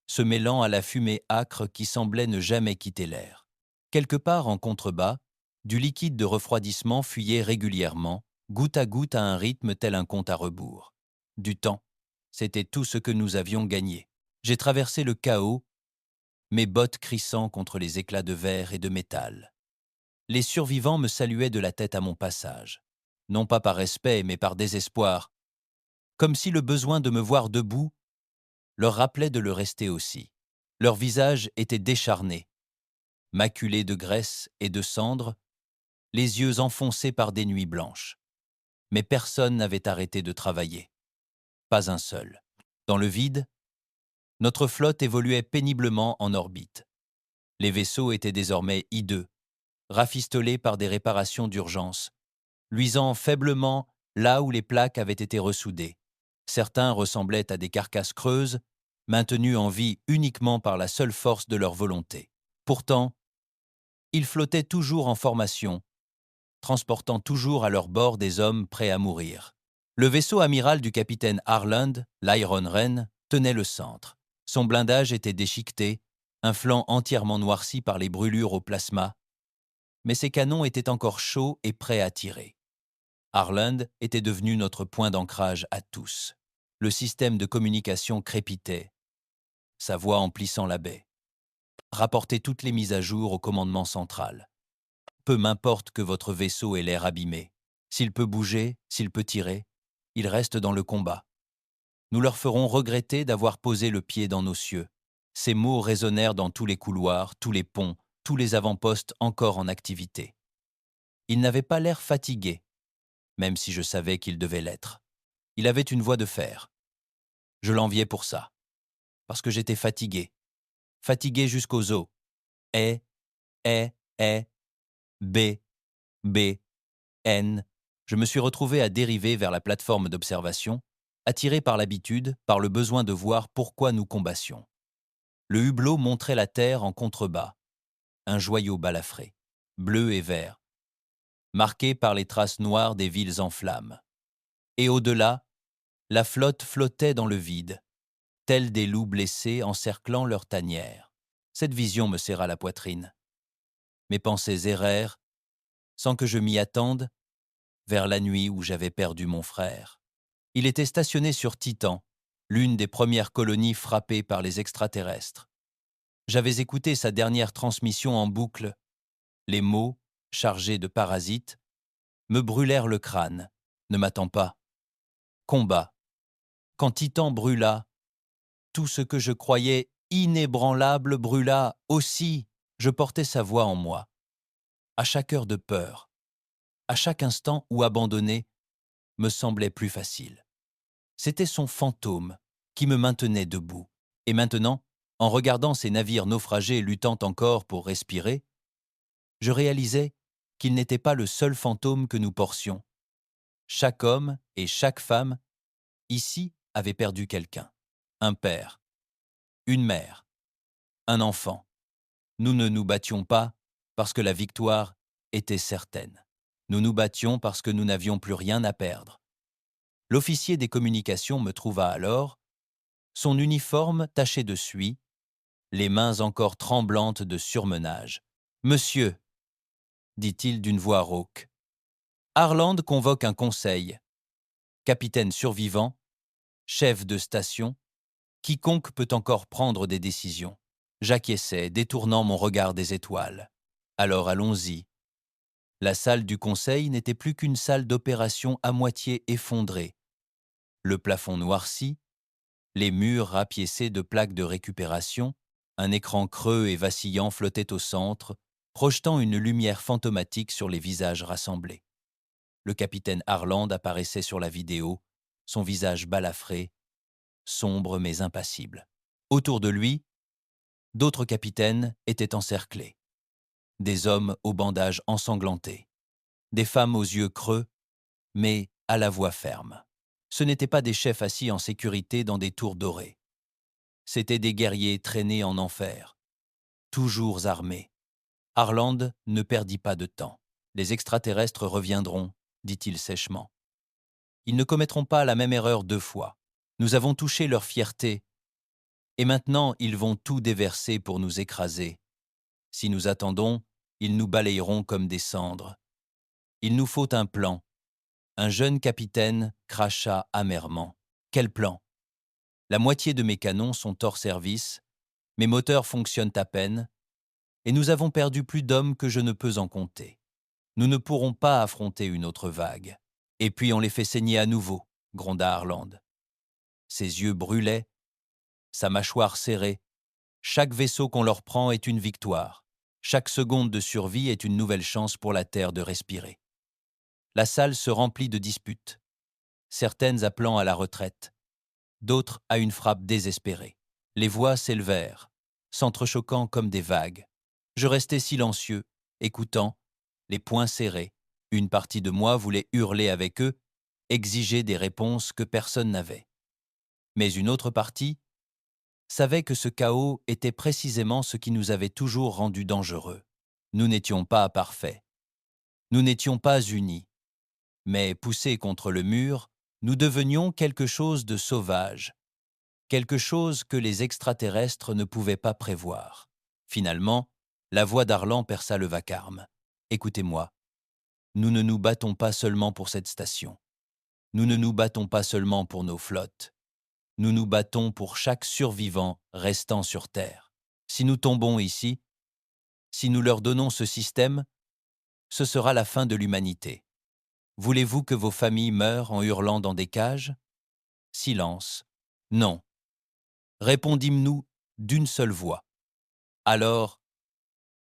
se mêlant à la fumée âcre qui semblait ne jamais quitter l'air. Quelque part en contrebas, du liquide de refroidissement fuyait régulièrement, goutte à goutte à un rythme tel un compte à rebours. Du temps, c'était tout ce que nous avions gagné. J'ai traversé le chaos, mes bottes crissant contre les éclats de verre et de métal. Les survivants me saluaient de la tête à mon passage, non pas par respect mais par désespoir, comme si le besoin de me voir debout leur rappelait de le rester aussi. Leurs visages étaient décharnés, maculés de graisse et de cendres, les yeux enfoncés par des nuits blanches. Mais personne n'avait arrêté de travailler. Pas un seul. Dans le vide, notre flotte évoluait péniblement en orbite. Les vaisseaux étaient désormais hideux, rafistolés par des réparations d'urgence, luisant faiblement là où les plaques avaient été ressoudées. Certains ressemblaient à des carcasses creuses, maintenues en vie uniquement par la seule force de leur volonté. Pourtant, Ils flottaient toujours en formation, transportant toujours à leur bord des hommes prêts à mourir. Le vaisseau amiral du capitaine Harland, l'Iron Wren, tenait le centre. Son blindage était déchiqueté, un flanc entièrement noirci par les brûlures au plasma, mais ses canons étaient encore chauds et prêts à tirer. Harland était devenu notre point d'ancrage à tous. Le système de communication crépitait, sa voix emplissant la baie. Rapportez toutes les mises à jour au commandement central. Peu m'importe que votre vaisseau ait l'air abîmé. S'il peut bouger, s'il peut tirer, il reste dans le combat. Nous leur ferons regretter d'avoir posé le pied dans nos cieux. Ces mots résonnèrent dans tous les couloirs, tous les ponts, tous les avant-postes encore en activité. Il n'avait pas l'air fatigué, même si je savais qu'il devait l'être. Il avait une voix de fer. Je l'enviais pour ça, parce que j'étais fatigué jusqu'aux os. Eh, eh, eh, B, B, N. Je me suis retrouvé à dériver vers la plateforme d'observation, attiré par l'habitude, par le besoin de voir pourquoi nous combattions. Le hublot montrait la terre en contrebas, un joyau balafré, bleu et vert, marqué par les traces noires des villes en flammes. Et au-delà, la flotte flottait dans le vide, tels des loups blessés encerclant leur tanière. Cette vision me serra la poitrine. Mes pensées errèrent, sans que je m'y attende, vers la nuit où j'avais perdu mon frère. Il était stationné sur Titan, l'une des premières colonies frappées par les extraterrestres. J'avais écouté sa dernière transmission en boucle. Les mots, chargés de parasites, me brûlèrent le crâne. Ne m'attends pas. Combat. Quand Titan brûla, tout ce que je croyais inébranlable brûla aussi. Je portais sa voix en moi. À chaque heure de peur, à chaque instant où abandonner me semblait plus facile. C'était son fantôme qui me maintenait debout. Et maintenant, en regardant ces navires naufragés luttant encore pour respirer, je réalisais qu'il n'était pas le seul fantôme que nous portions. Chaque homme et chaque femme, ici, avait perdu quelqu'un. Un père, une mère, un enfant. Nous ne nous battions pas parce que la victoire était certaine. Nous nous battions parce que nous n'avions plus rien à perdre. L'officier des communications me trouva alors, son uniforme taché de suie, les mains encore tremblantes de surmenage. « Monsieur », dit-il d'une voix rauque, « Harland convoque un conseil. Capitaine survivant, chef de station, quiconque peut encore prendre des décisions. » J'acquiesçai, détournant mon regard des étoiles. Alors allons-y. La salle du conseil n'était plus qu'une salle d'opération à moitié effondrée. Le plafond noirci, les murs rapiécés de plaques de récupération, un écran creux et vacillant flottait au centre, projetant une lumière fantomatique sur les visages rassemblés. Le capitaine Harland apparaissait sur la vidéo, son visage balafré, sombre mais impassible. Autour de lui, d'autres capitaines étaient encerclés. Des hommes aux bandages ensanglantés, des femmes aux yeux creux, mais à la voix ferme. Ce n'étaient pas des chefs assis en sécurité dans des tours dorées. C'étaient des guerriers traînés en enfer, toujours armés. Harland ne perdit pas de temps. Les extraterrestres reviendront, dit-il sèchement. Ils ne commettront pas la même erreur 2 fois. Nous avons touché leur fierté, et maintenant ils vont tout déverser pour nous écraser. Si nous attendons, ils nous balayeront comme des cendres. Il nous faut un plan. Un jeune capitaine cracha amèrement. Quel plan? La moitié de mes canons sont hors service, mes moteurs fonctionnent à peine, et nous avons perdu plus d'hommes que je ne peux en compter. Nous ne pourrons pas affronter une autre vague. Et puis on les fait saigner à nouveau, gronda Harland. Ses yeux brûlaient, sa mâchoire serrée. Chaque vaisseau qu'on leur prend est une victoire. Chaque seconde de survie est une nouvelle chance pour la Terre de respirer. La salle se remplit de disputes, certaines appelant à la retraite, d'autres à une frappe désespérée. Les voix s'élevèrent, s'entrechoquant comme des vagues. Je restais silencieux, écoutant, les poings serrés. Une partie de moi voulait hurler avec eux, exiger des réponses que personne n'avait. Mais une autre partie savait que ce chaos était précisément ce qui nous avait toujours rendus dangereux. Nous n'étions pas parfaits. Nous n'étions pas unis. Mais poussés contre le mur, nous devenions quelque chose de sauvage, quelque chose que les extraterrestres ne pouvaient pas prévoir. Finalement, la voix d'Arlan perça le vacarme. « Écoutez-moi, nous ne nous battons pas seulement pour cette station. Nous ne nous battons pas seulement pour nos flottes. Nous nous battons pour chaque survivant restant sur Terre. Si nous tombons ici, si nous leur donnons ce système, ce sera la fin de l'humanité. Voulez-vous que vos familles meurent en hurlant dans des cages ? » Silence. Non. Répondîmes-nous d'une seule voix. Alors,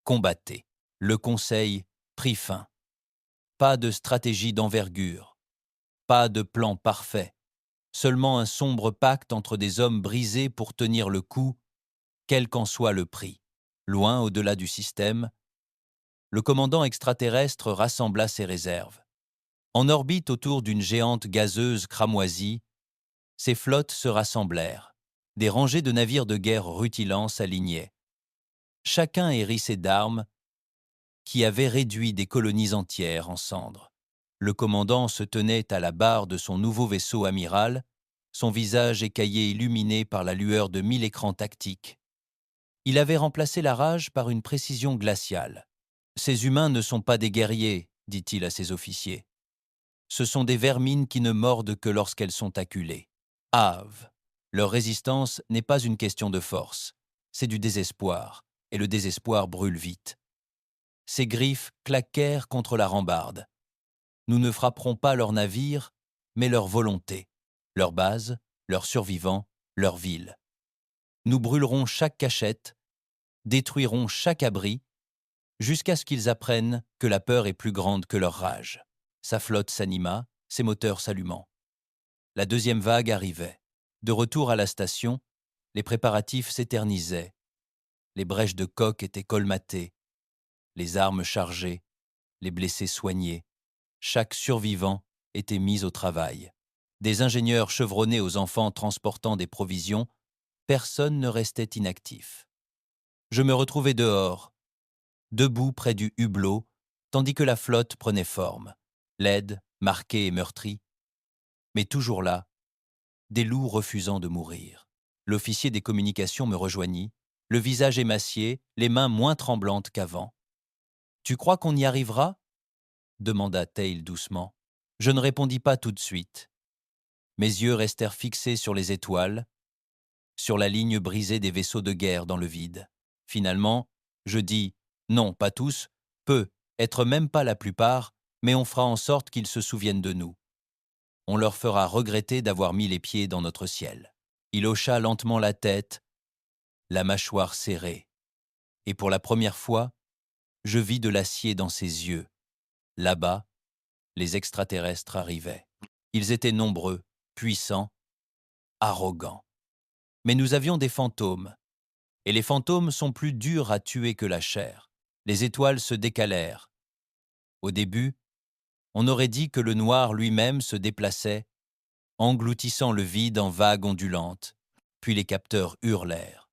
combattez. Le conseil prit fin. Pas de stratégie d'envergure. Pas de plan parfait. Seulement un sombre pacte entre des hommes brisés pour tenir le coup, quel qu'en soit le prix. Loin au-delà du système, le commandant extraterrestre rassembla ses réserves. En orbite autour d'une géante gazeuse cramoisie, ses flottes se rassemblèrent. Des rangées de navires de guerre rutilants s'alignaient. Chacun hérissé d'armes qui avaient réduit des colonies entières en cendres. Le commandant se tenait à la barre de son nouveau vaisseau amiral, son visage écaillé illuminé par la lueur de 1000 écrans tactiques. Il avait remplacé la rage par une précision glaciale. « Ces humains ne sont pas des guerriers, dit-il à ses officiers. Ce sont des vermines qui ne mordent que lorsqu'elles sont acculées. Ave. Leur résistance n'est pas une question de force, c'est du désespoir, et le désespoir brûle vite. » Ses griffes claquèrent contre la rambarde. Nous ne frapperons pas leurs navires, mais leur volonté, leur base, leurs survivants, leur ville. Nous brûlerons chaque cachette, détruirons chaque abri, jusqu'à ce qu'ils apprennent que la peur est plus grande que leur rage. Sa flotte s'anima, ses moteurs s'allumant. La deuxième vague arrivait. De retour à la station, les préparatifs s'éternisaient. Les brèches de coque étaient colmatées, les armes chargées, les blessés soignés. Chaque survivant était mis au travail. Des ingénieurs chevronnés aux enfants transportant des provisions, personne ne restait inactif. Je me retrouvais dehors, debout près du hublot, tandis que la flotte prenait forme, laide, marquée et meurtrie. Mais toujours là, des loups refusant de mourir. L'officier des communications me rejoignit, le visage émacié, les mains moins tremblantes qu'avant. « Tu crois qu'on y arrivera ?» demanda Tail doucement. Je ne répondis pas tout de suite. Mes yeux restèrent fixés sur les étoiles, sur la ligne brisée des vaisseaux de guerre dans le vide. Finalement, je dis « Non, pas tous, peu, être même pas la plupart, mais on fera en sorte qu'ils se souviennent de nous. On leur fera regretter d'avoir mis les pieds dans notre ciel. » Il hocha lentement la tête, la mâchoire serrée. Et pour la première fois, je vis de l'acier dans ses yeux. Là-bas, les extraterrestres arrivaient. Ils étaient nombreux, puissants, arrogants. Mais nous avions des fantômes. Et les fantômes sont plus durs à tuer que la chair. Les étoiles se décalèrent. Au début, on aurait dit que le noir lui-même se déplaçait, engloutissant le vide en vagues ondulantes. Puis les capteurs hurlèrent,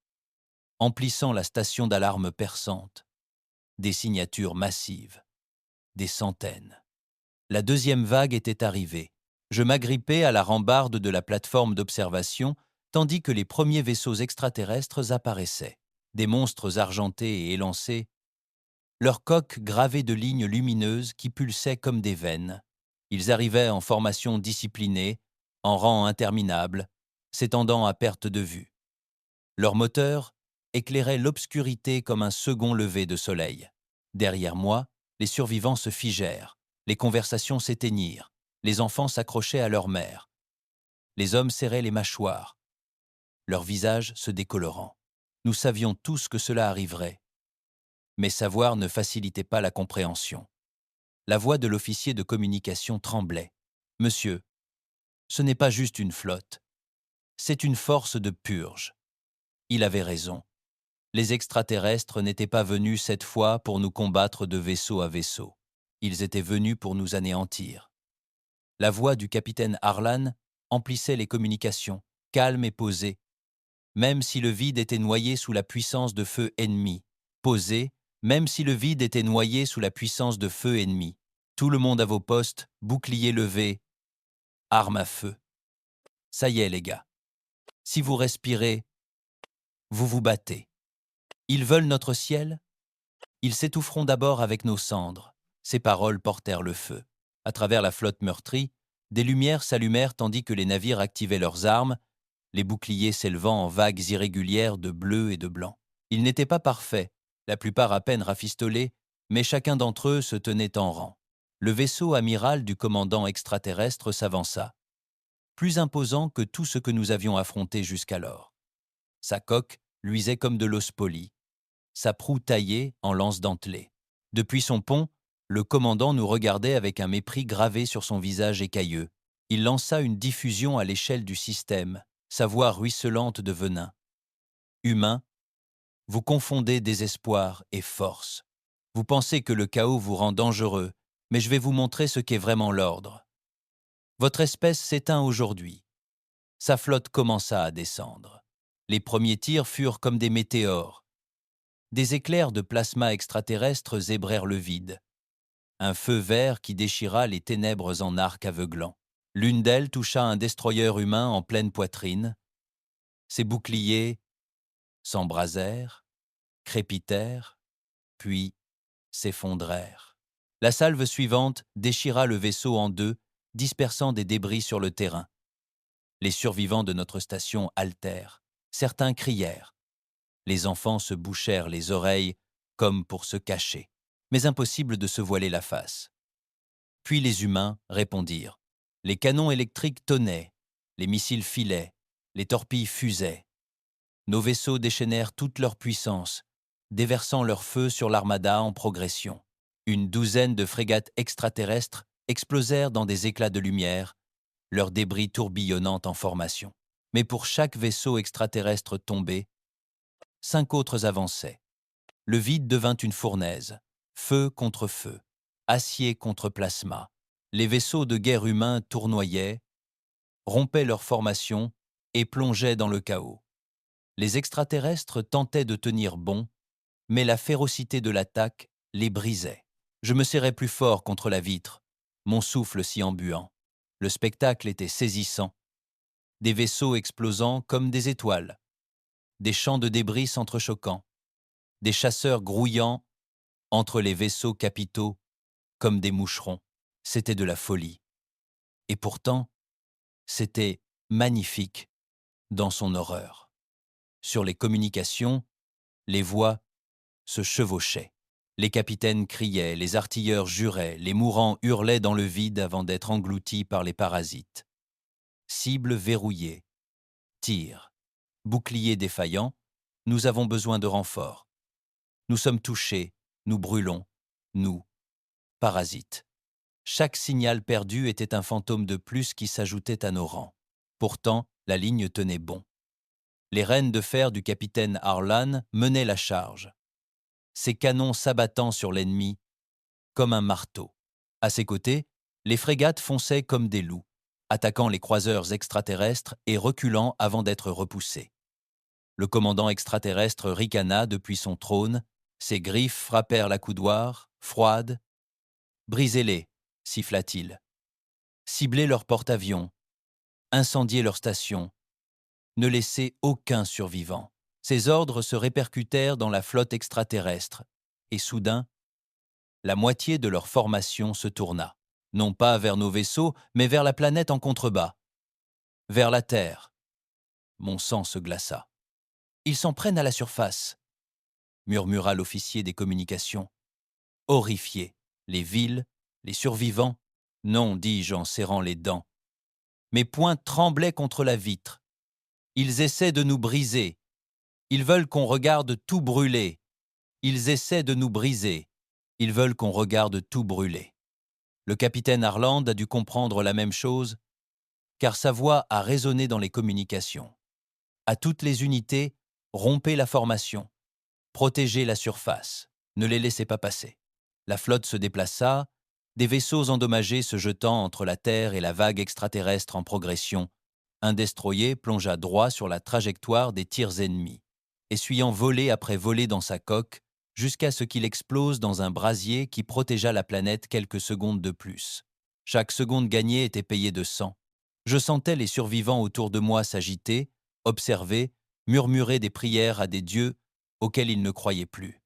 emplissant la station d'alarme perçante. Des signatures massives. Des centaines. La deuxième vague était arrivée. Je m'agrippais à la rambarde de la plateforme d'observation, tandis que les premiers vaisseaux extraterrestres apparaissaient. Des monstres argentés et élancés, leurs coques gravées de lignes lumineuses qui pulsaient comme des veines. Ils arrivaient en formation disciplinée, en rang interminable, s'étendant à perte de vue. Leurs moteurs éclairaient l'obscurité comme un second lever de soleil. Derrière moi, les survivants se figèrent, les conversations s'éteignirent, les enfants s'accrochaient à leur mère. Les hommes serraient les mâchoires, leurs visages se décolorant. Nous savions tous que cela arriverait, mais savoir ne facilitait pas la compréhension. La voix de l'officier de communication tremblait. « Monsieur, ce n'est pas juste une flotte, c'est une force de purge. » Il avait raison. Les extraterrestres n'étaient pas venus cette fois pour nous combattre de vaisseau à vaisseau. Ils étaient venus pour nous anéantir. La voix du capitaine Harlan emplissait les communications, calme et posée, même si le vide était noyé sous la puissance de feu ennemi, posée, même si le vide était noyé sous la puissance de feu ennemi. Tout le monde à vos postes, boucliers levés, armes à feu. Ça y est, les gars. Si vous respirez, vous vous battez. Ils veulent notre ciel? Ils s'étoufferont d'abord avec nos cendres. Ces paroles portèrent le feu. À travers la flotte meurtrie, des lumières s'allumèrent tandis que les navires activaient leurs armes, les boucliers s'élevant en vagues irrégulières de bleu et de blanc. Ils n'étaient pas parfaits, la plupart à peine rafistolés, mais chacun d'entre eux se tenait en rang. Le vaisseau amiral du commandant extraterrestre s'avança, plus imposant que tout ce que nous avions affronté jusqu'alors. Sa coque luisait comme de l'os poli, sa proue taillée en lance dentelée. Depuis son pont, le commandant nous regardait avec un mépris gravé sur son visage écailleux. Il lança une diffusion à l'échelle du système, sa voix ruisselante de venin. Humains, vous confondez désespoir et force. Vous pensez que le chaos vous rend dangereux, mais je vais vous montrer ce qu'est vraiment l'ordre. Votre espèce s'éteint aujourd'hui. Sa flotte commença à descendre. Les premiers tirs furent comme des météores. Des éclairs de plasma extraterrestres zébrèrent le vide. Un feu vert qui déchira les ténèbres en arc aveuglant. L'une d'elles toucha un destroyer humain en pleine poitrine. Ses boucliers s'embrasèrent, crépitèrent, puis s'effondrèrent. La salve suivante déchira le vaisseau en deux, dispersant des débris sur le terrain. Les survivants de notre station haltèrent. Certains crièrent. Les enfants se bouchèrent les oreilles comme pour se cacher, mais impossible de se voiler la face. Puis les humains répondirent. Les canons électriques tonnaient, les missiles filaient, les torpilles fusaient. Nos vaisseaux déchaînèrent toute leur puissance, déversant leur feu sur l'armada en progression. Une douzaine de frégates extraterrestres explosèrent dans des éclats de lumière, leurs débris tourbillonnant en formation. Mais pour chaque vaisseau extraterrestre tombé, 5 autres avançaient. Le vide devint une fournaise, feu contre feu, acier contre plasma. Les vaisseaux de guerre humains tournoyaient, rompaient leur formation et plongeaient dans le chaos. Les extraterrestres tentaient de tenir bon, mais la férocité de l'attaque les brisait. Je me serrais plus fort contre la vitre, mon souffle s'y embuant. Le spectacle était saisissant. Des vaisseaux explosant comme des étoiles, des champs de débris s'entrechoquant, des chasseurs grouillant entre les vaisseaux capitaux comme des moucherons. C'était de la folie. Et pourtant, c'était magnifique dans son horreur. Sur les communications, les voix se chevauchaient. Les capitaines criaient, les artilleurs juraient, les mourants hurlaient dans le vide avant d'être engloutis par les parasites. Cible verrouillée, tir, bouclier défaillant, nous avons besoin de renforts. Nous sommes touchés, nous brûlons, nous, parasites. Chaque signal perdu était un fantôme de plus qui s'ajoutait à nos rangs. Pourtant, la ligne tenait bon. Les rênes de fer du capitaine Harlan menaient la charge, ses canons s'abattant sur l'ennemi comme un marteau. À ses côtés, les frégates fonçaient comme des loups, attaquant les croiseurs extraterrestres et reculant avant d'être repoussés. Le commandant extraterrestre ricana depuis son trône, ses griffes frappèrent la coudoir, froide. « Brisez-les » siffla-t-il. « Ciblez leurs porte-avions, incendiez leurs stations, ne laissez aucun survivant. » Ces ordres se répercutèrent dans la flotte extraterrestre, et soudain, la moitié de leur formation se tourna, non pas vers nos vaisseaux, mais vers la planète en contrebas, vers la Terre. Mon sang se glaça. « Ils s'en prennent à la surface », murmura l'officier des communications. Horrifié, les villes, les survivants, « Non », dis-je en serrant les dents. Mes poings tremblaient contre la vitre. Ils essaient de nous briser. Ils veulent qu'on regarde tout brûler. Ils essaient de nous briser. Ils veulent qu'on regarde tout brûler. Le capitaine Harland a dû comprendre la même chose, car sa voix a résonné dans les communications. À toutes les unités, rompez la formation. Protégez la surface. Ne les laissez pas passer. La flotte se déplaça, des vaisseaux endommagés se jetant entre la Terre et la vague extraterrestre en progression. Un destroyer plongea droit sur la trajectoire des tirs ennemis, essuyant volée après volée dans sa coque, jusqu'à ce qu'il explose dans un brasier qui protégea la planète quelques secondes de plus. Chaque seconde gagnée était payée de sang. Je sentais les survivants autour de moi s'agiter, observer, murmurer des prières à des dieux auxquels ils ne croyaient plus.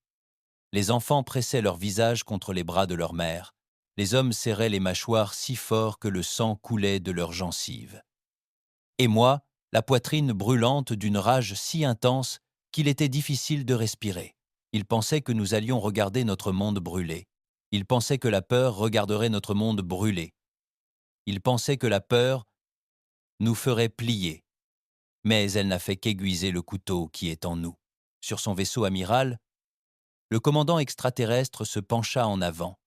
Les enfants pressaient leur visage contre les bras de leur mère. Les hommes serraient les mâchoires si fort que le sang coulait de leurs gencives. Et moi, la poitrine brûlante d'une rage si intense qu'il était difficile de respirer. Ils pensaient que nous allions regarder notre monde brûler. Ils pensaient que la peur regarderait notre monde brûler. Ils pensaient que la peur nous ferait plier. Mais elle n'a fait qu'aiguiser le couteau qui est en nous. Sur son vaisseau amiral, le commandant extraterrestre se pencha en avant,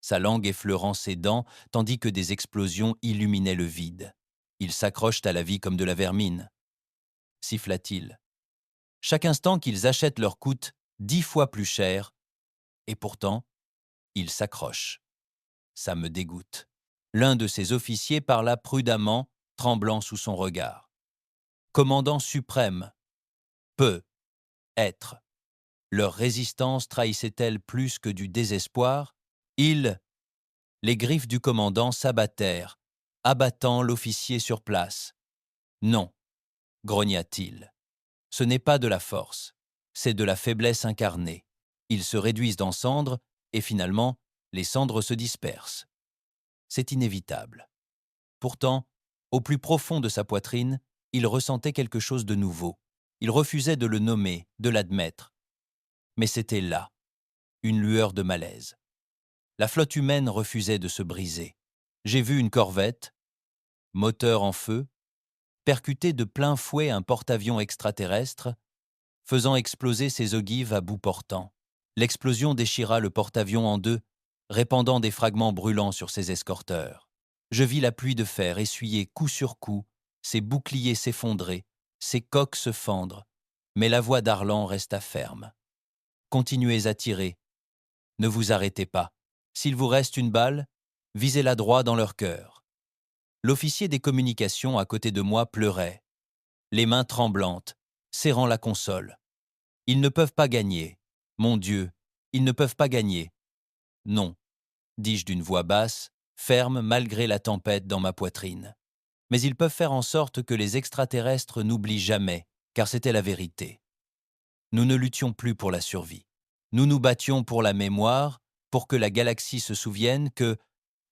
sa langue effleurant ses dents tandis que des explosions illuminaient le vide. Ils s'accrochent à la vie comme de la vermine, siffla-t-il. Chaque instant qu'ils achètent leur coûte 10 fois plus cher, et pourtant, ils s'accrochent. Ça me dégoûte. L'un de ses officiers parla prudemment, tremblant sous son regard. Commandant suprême, peut être. Leur résistance trahissait-elle plus que du désespoir? Les griffes du commandant s'abattèrent, abattant l'officier sur place. Non, grogna-t-il. Ce n'est pas de la force, c'est de la faiblesse incarnée. Ils se réduisent en cendres et finalement, les cendres se dispersent. C'est inévitable. Pourtant, au plus profond de sa poitrine, il ressentait quelque chose de nouveau. Il refusait de le nommer, de l'admettre. Mais c'était là, une lueur de malaise. La flotte humaine refusait de se briser. J'ai vu une corvette, moteur en feu, percuter de plein fouet un porte-avions extraterrestre, faisant exploser ses ogives à bout portant. L'explosion déchira le porte-avions en deux, répandant des fragments brûlants sur ses escorteurs. Je vis la pluie de fer essuyer coup sur coup, ses boucliers s'effondrer, ses coques se fendre, mais la voix d'Arlan resta ferme. Continuez à tirer. Ne vous arrêtez pas. S'il vous reste une balle, visez-la droit dans leur cœur. L'officier des communications à côté de moi pleurait, les mains tremblantes, serrant la console. Ils ne peuvent pas gagner. Mon Dieu, ils ne peuvent pas gagner. Non, dis-je d'une voix basse, ferme malgré la tempête dans ma poitrine. Mais ils peuvent faire en sorte que les extraterrestres n'oublient jamais, car c'était la vérité. Nous ne luttions plus pour la survie. Nous nous battions pour la mémoire, pour que la galaxie se souvienne que,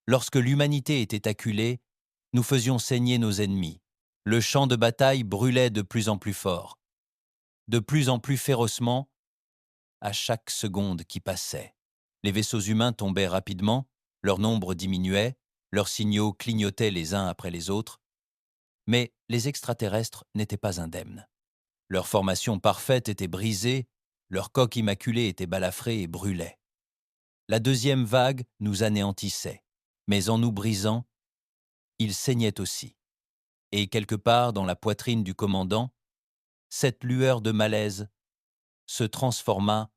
lorsque l'humanité était acculée, nous faisions saigner nos ennemis. Le champ de bataille brûlait de plus en plus fort, de plus en plus férocement, à chaque seconde qui passait. Les vaisseaux humains tombaient rapidement, leur nombre diminuait, leurs signaux clignotaient les uns après les autres, mais les extraterrestres n'étaient pas indemnes. Leur formation parfaite était brisée, leur coque immaculée était balafrée et brûlait. La deuxième vague nous anéantissait, mais en nous brisant, ils saignaient aussi. Et quelque part dans la poitrine du commandant, cette lueur de malaise se transforma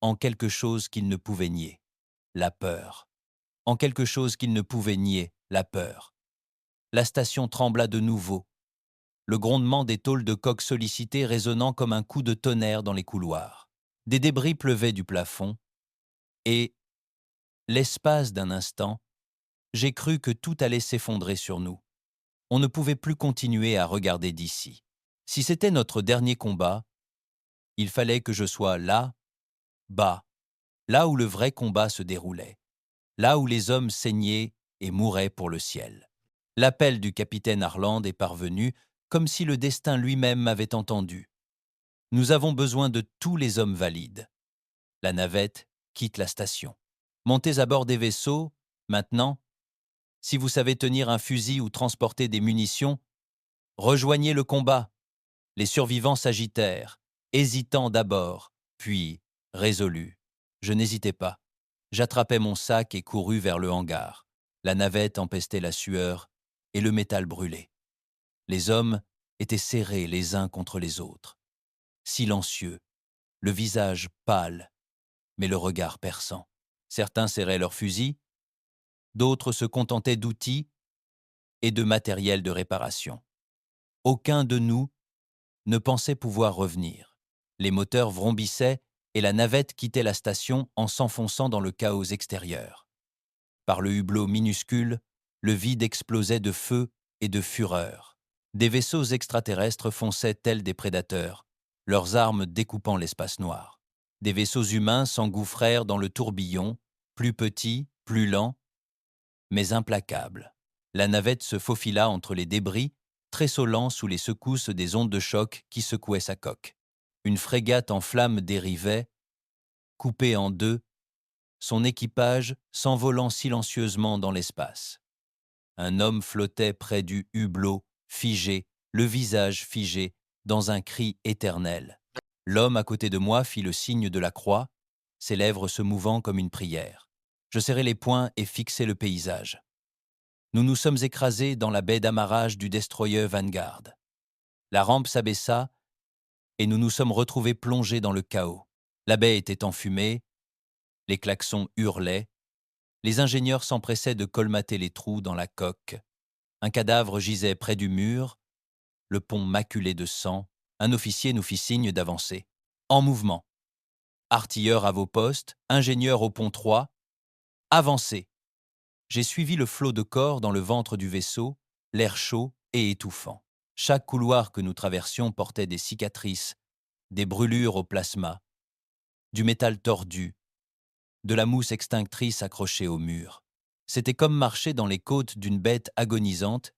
en quelque chose qu'il ne pouvait nier, la peur. En quelque chose qu'il ne pouvait nier, la peur. La station trembla de nouveau, le grondement des tôles de coque sollicitées résonnant comme un coup de tonnerre dans les couloirs. Des débris pleuvaient du plafond, et, l'espace d'un instant, j'ai cru que tout allait s'effondrer sur nous. On ne pouvait plus continuer à regarder d'ici. Si c'était notre dernier combat, il fallait que je sois là, bas, là où le vrai combat se déroulait, là où les hommes saignaient et mouraient pour le ciel. L'appel du capitaine Harland est parvenu, comme si le destin lui-même m'avait entendu. Nous avons besoin de tous les hommes valides. La navette quitte la station. Montez à bord des vaisseaux, maintenant. Si vous savez tenir un fusil ou transporter des munitions, rejoignez le combat. Les survivants s'agitèrent, hésitant d'abord, puis résolus. Je n'hésitais pas. J'attrapais mon sac et courus vers le hangar. La navette empestait la sueur et le métal brûlait. Les hommes étaient serrés les uns contre les autres, silencieux, le visage pâle, mais le regard perçant. Certains serraient leurs fusils, d'autres se contentaient d'outils et de matériel de réparation. Aucun de nous ne pensait pouvoir revenir. Les moteurs vrombissaient et la navette quittait la station en s'enfonçant dans le chaos extérieur. Par le hublot minuscule, le vide explosait de feu et de fureur. Des vaisseaux extraterrestres fonçaient tels des prédateurs, leurs armes découpant l'espace noir. Des vaisseaux humains s'engouffrèrent dans le tourbillon, plus petits, plus lents, mais implacables. La navette se faufila entre les débris, tressaillant sous les secousses des ondes de choc qui secouaient sa coque. Une frégate en flammes dérivait, coupée en deux, son équipage s'envolant silencieusement dans l'espace. Un homme flottait près du hublot, figé, le visage figé, dans un cri éternel. L'homme à côté de moi fit le signe de la croix, ses lèvres se mouvant comme une prière. Je serrai les poings et fixai le paysage. Nous nous sommes écrasés dans la baie d'amarrage du destroyer Vanguard. La rampe s'abaissa et nous nous sommes retrouvés plongés dans le chaos. La baie était enfumée, les klaxons hurlaient, les ingénieurs s'empressaient de colmater les trous dans la coque. Un cadavre gisait près du mur, le pont maculé de sang. Un officier nous fit signe d'avancer. En mouvement. Artilleurs à vos postes, ingénieurs au pont 3, avancez. J'ai suivi le flot de corps dans le ventre du vaisseau, l'air chaud et étouffant. Chaque couloir que nous traversions portait des cicatrices, des brûlures au plasma, du métal tordu, de la mousse extinctrice accrochée au mur. C'était comme marcher dans les côtes d'une bête agonisante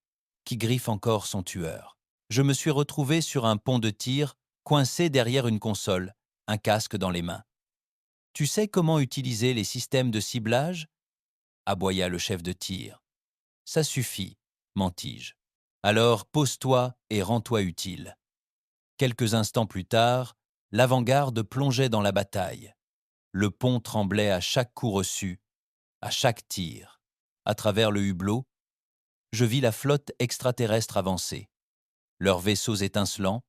qui griffe encore son tueur. Je me suis retrouvé sur un pont de tir, coincé derrière une console, un casque dans les mains. « Tu sais comment utiliser les systèmes de ciblage ?» aboya le chef de tir. « Ça suffit, mentis-je. Alors pose-toi et rends-toi utile. » Quelques instants plus tard, l'avant-garde plongeait dans la bataille. Le pont tremblait à chaque coup reçu, à chaque tir. À travers le hublot, je vis la flotte extraterrestre avancer. Leurs vaisseaux étincelants,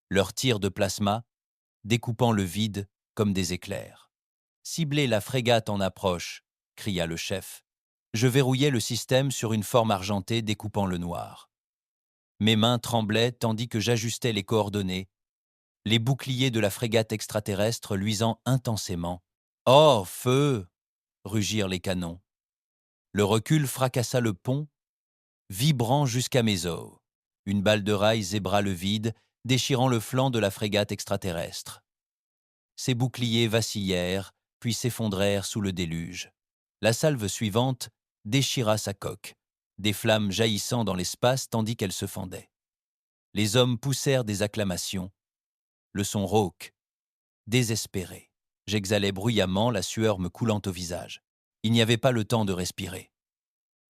leurs tirs de plasma, découpant le vide comme des éclairs. « Ciblez la frégate en approche !» cria le chef. Je verrouillai le système sur une forme argentée découpant le noir. Mes mains tremblaient tandis que j'ajustais les coordonnées, les boucliers de la frégate extraterrestre luisant intensément. « Oh, feu !» rugirent les canons. Le recul fracassa le pont, vibrant jusqu'à mes os. Une balle de rail zébra le vide, déchirant le flanc de la frégate extraterrestre. Ses boucliers vacillèrent, puis s'effondrèrent sous le déluge. La salve suivante déchira sa coque, des flammes jaillissant dans l'espace tandis qu'elle se fendait. Les hommes poussèrent des acclamations, le son rauque, désespéré. J'exhalais bruyamment, la sueur me coulant au visage. Il n'y avait pas le temps de respirer.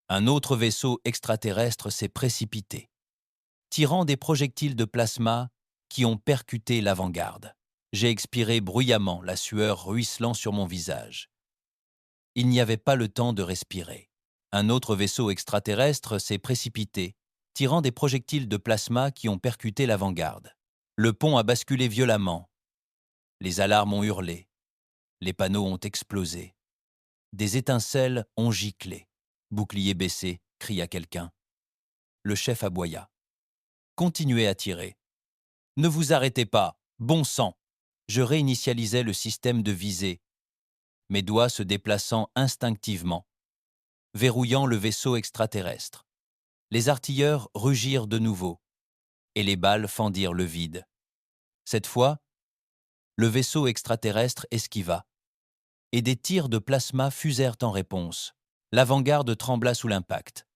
Un autre vaisseau extraterrestre s'est précipité, tirant des projectiles de plasma qui ont percuté l'avant-garde. J'ai expiré bruyamment, la sueur ruisselant sur mon visage. Il n'y avait pas le temps de respirer. Un autre vaisseau extraterrestre s'est précipité, tirant des projectiles de plasma qui ont percuté l'avant-garde. Le pont a basculé violemment. Les alarmes ont hurlé. Les panneaux ont explosé. Des étincelles ont giclé. Bouclier baissé, cria quelqu'un. Le chef aboya. Continuez à tirer. Ne vous arrêtez pas, bon sang. Je réinitialisais le système de visée, mes doigts se déplaçant instinctivement, verrouillant le vaisseau extraterrestre. Les artilleurs rugirent de nouveau, et les balles fendirent le vide. Cette fois, le vaisseau extraterrestre esquiva, et des tirs de plasma fusèrent en réponse. L'avant-garde trembla sous l'impact.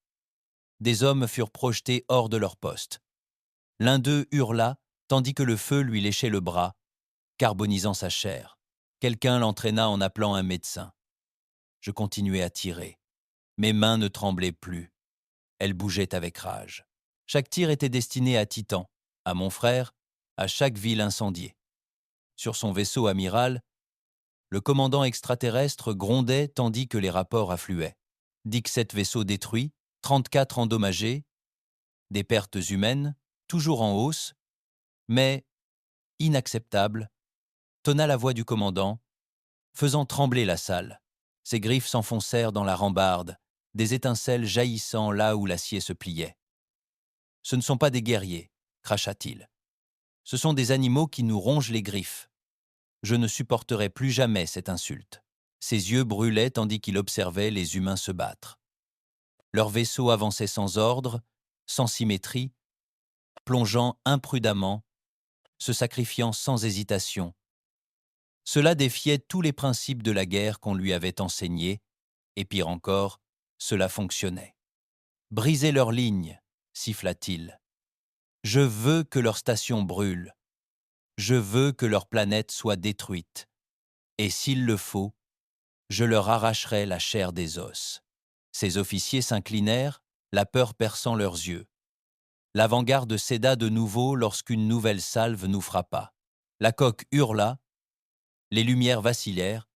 Des hommes furent projetés hors de leur poste. L'un d'eux hurla, tandis que le feu lui léchait le bras, carbonisant sa chair. Quelqu'un l'entraîna en appelant un médecin. Je continuai à tirer. Mes mains ne tremblaient plus. Elles bougeaient avec rage. Chaque tir était destiné à Titan, à mon frère, à chaque ville incendiée. Sur son vaisseau amiral, le commandant extraterrestre grondait tandis que les rapports affluaient. 17 vaisseaux détruits, 34 endommagés, des pertes humaines, toujours en hausse, mais inacceptable, tonna la voix du commandant, faisant trembler la salle. Ses griffes s'enfoncèrent dans la rambarde, des étincelles jaillissant là où l'acier se pliait. « Ce ne sont pas des guerriers, cracha-t-il. Ce sont des animaux qui nous rongent les griffes. Je ne supporterai plus jamais cette insulte. Ses yeux brûlaient tandis qu'il observait les humains se battre. Leur vaisseau avançait sans ordre, sans symétrie, plongeant imprudemment, se sacrifiant sans hésitation. Cela défiait tous les principes de la guerre qu'on lui avait enseignés, et pire encore, cela fonctionnait. « Brisez leurs lignes », siffla-t-il. « Je veux que leur station brûle. Je veux que leur planète soit détruite. Et s'il le faut, je leur arracherai la chair des os. » Ces officiers s'inclinèrent, la peur perçant leurs yeux. L'avant-garde céda de nouveau lorsqu'une nouvelle salve nous frappa. La coque hurla, les lumières vacillèrent,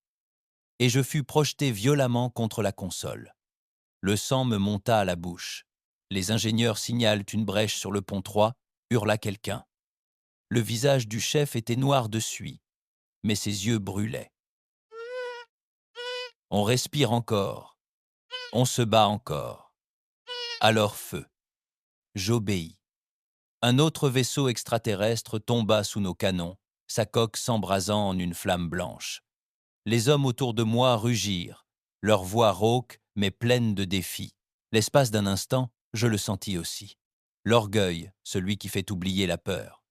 et je fus projeté violemment contre la console. Le sang me monta à la bouche. Les ingénieurs signalent une brèche sur le pont 3, hurla quelqu'un. Le visage du chef était noir de suie, mais ses yeux brûlaient. On respire encore. On se bat encore. Alors feu. J'obéis. Un autre vaisseau extraterrestre tomba sous nos canons, sa coque s'embrasant en une flamme blanche. Les hommes autour de moi rugirent, leur voix rauque mais pleine de défi. L'espace d'un instant, je le sentis aussi. L'orgueil, celui qui fait oublier la peur.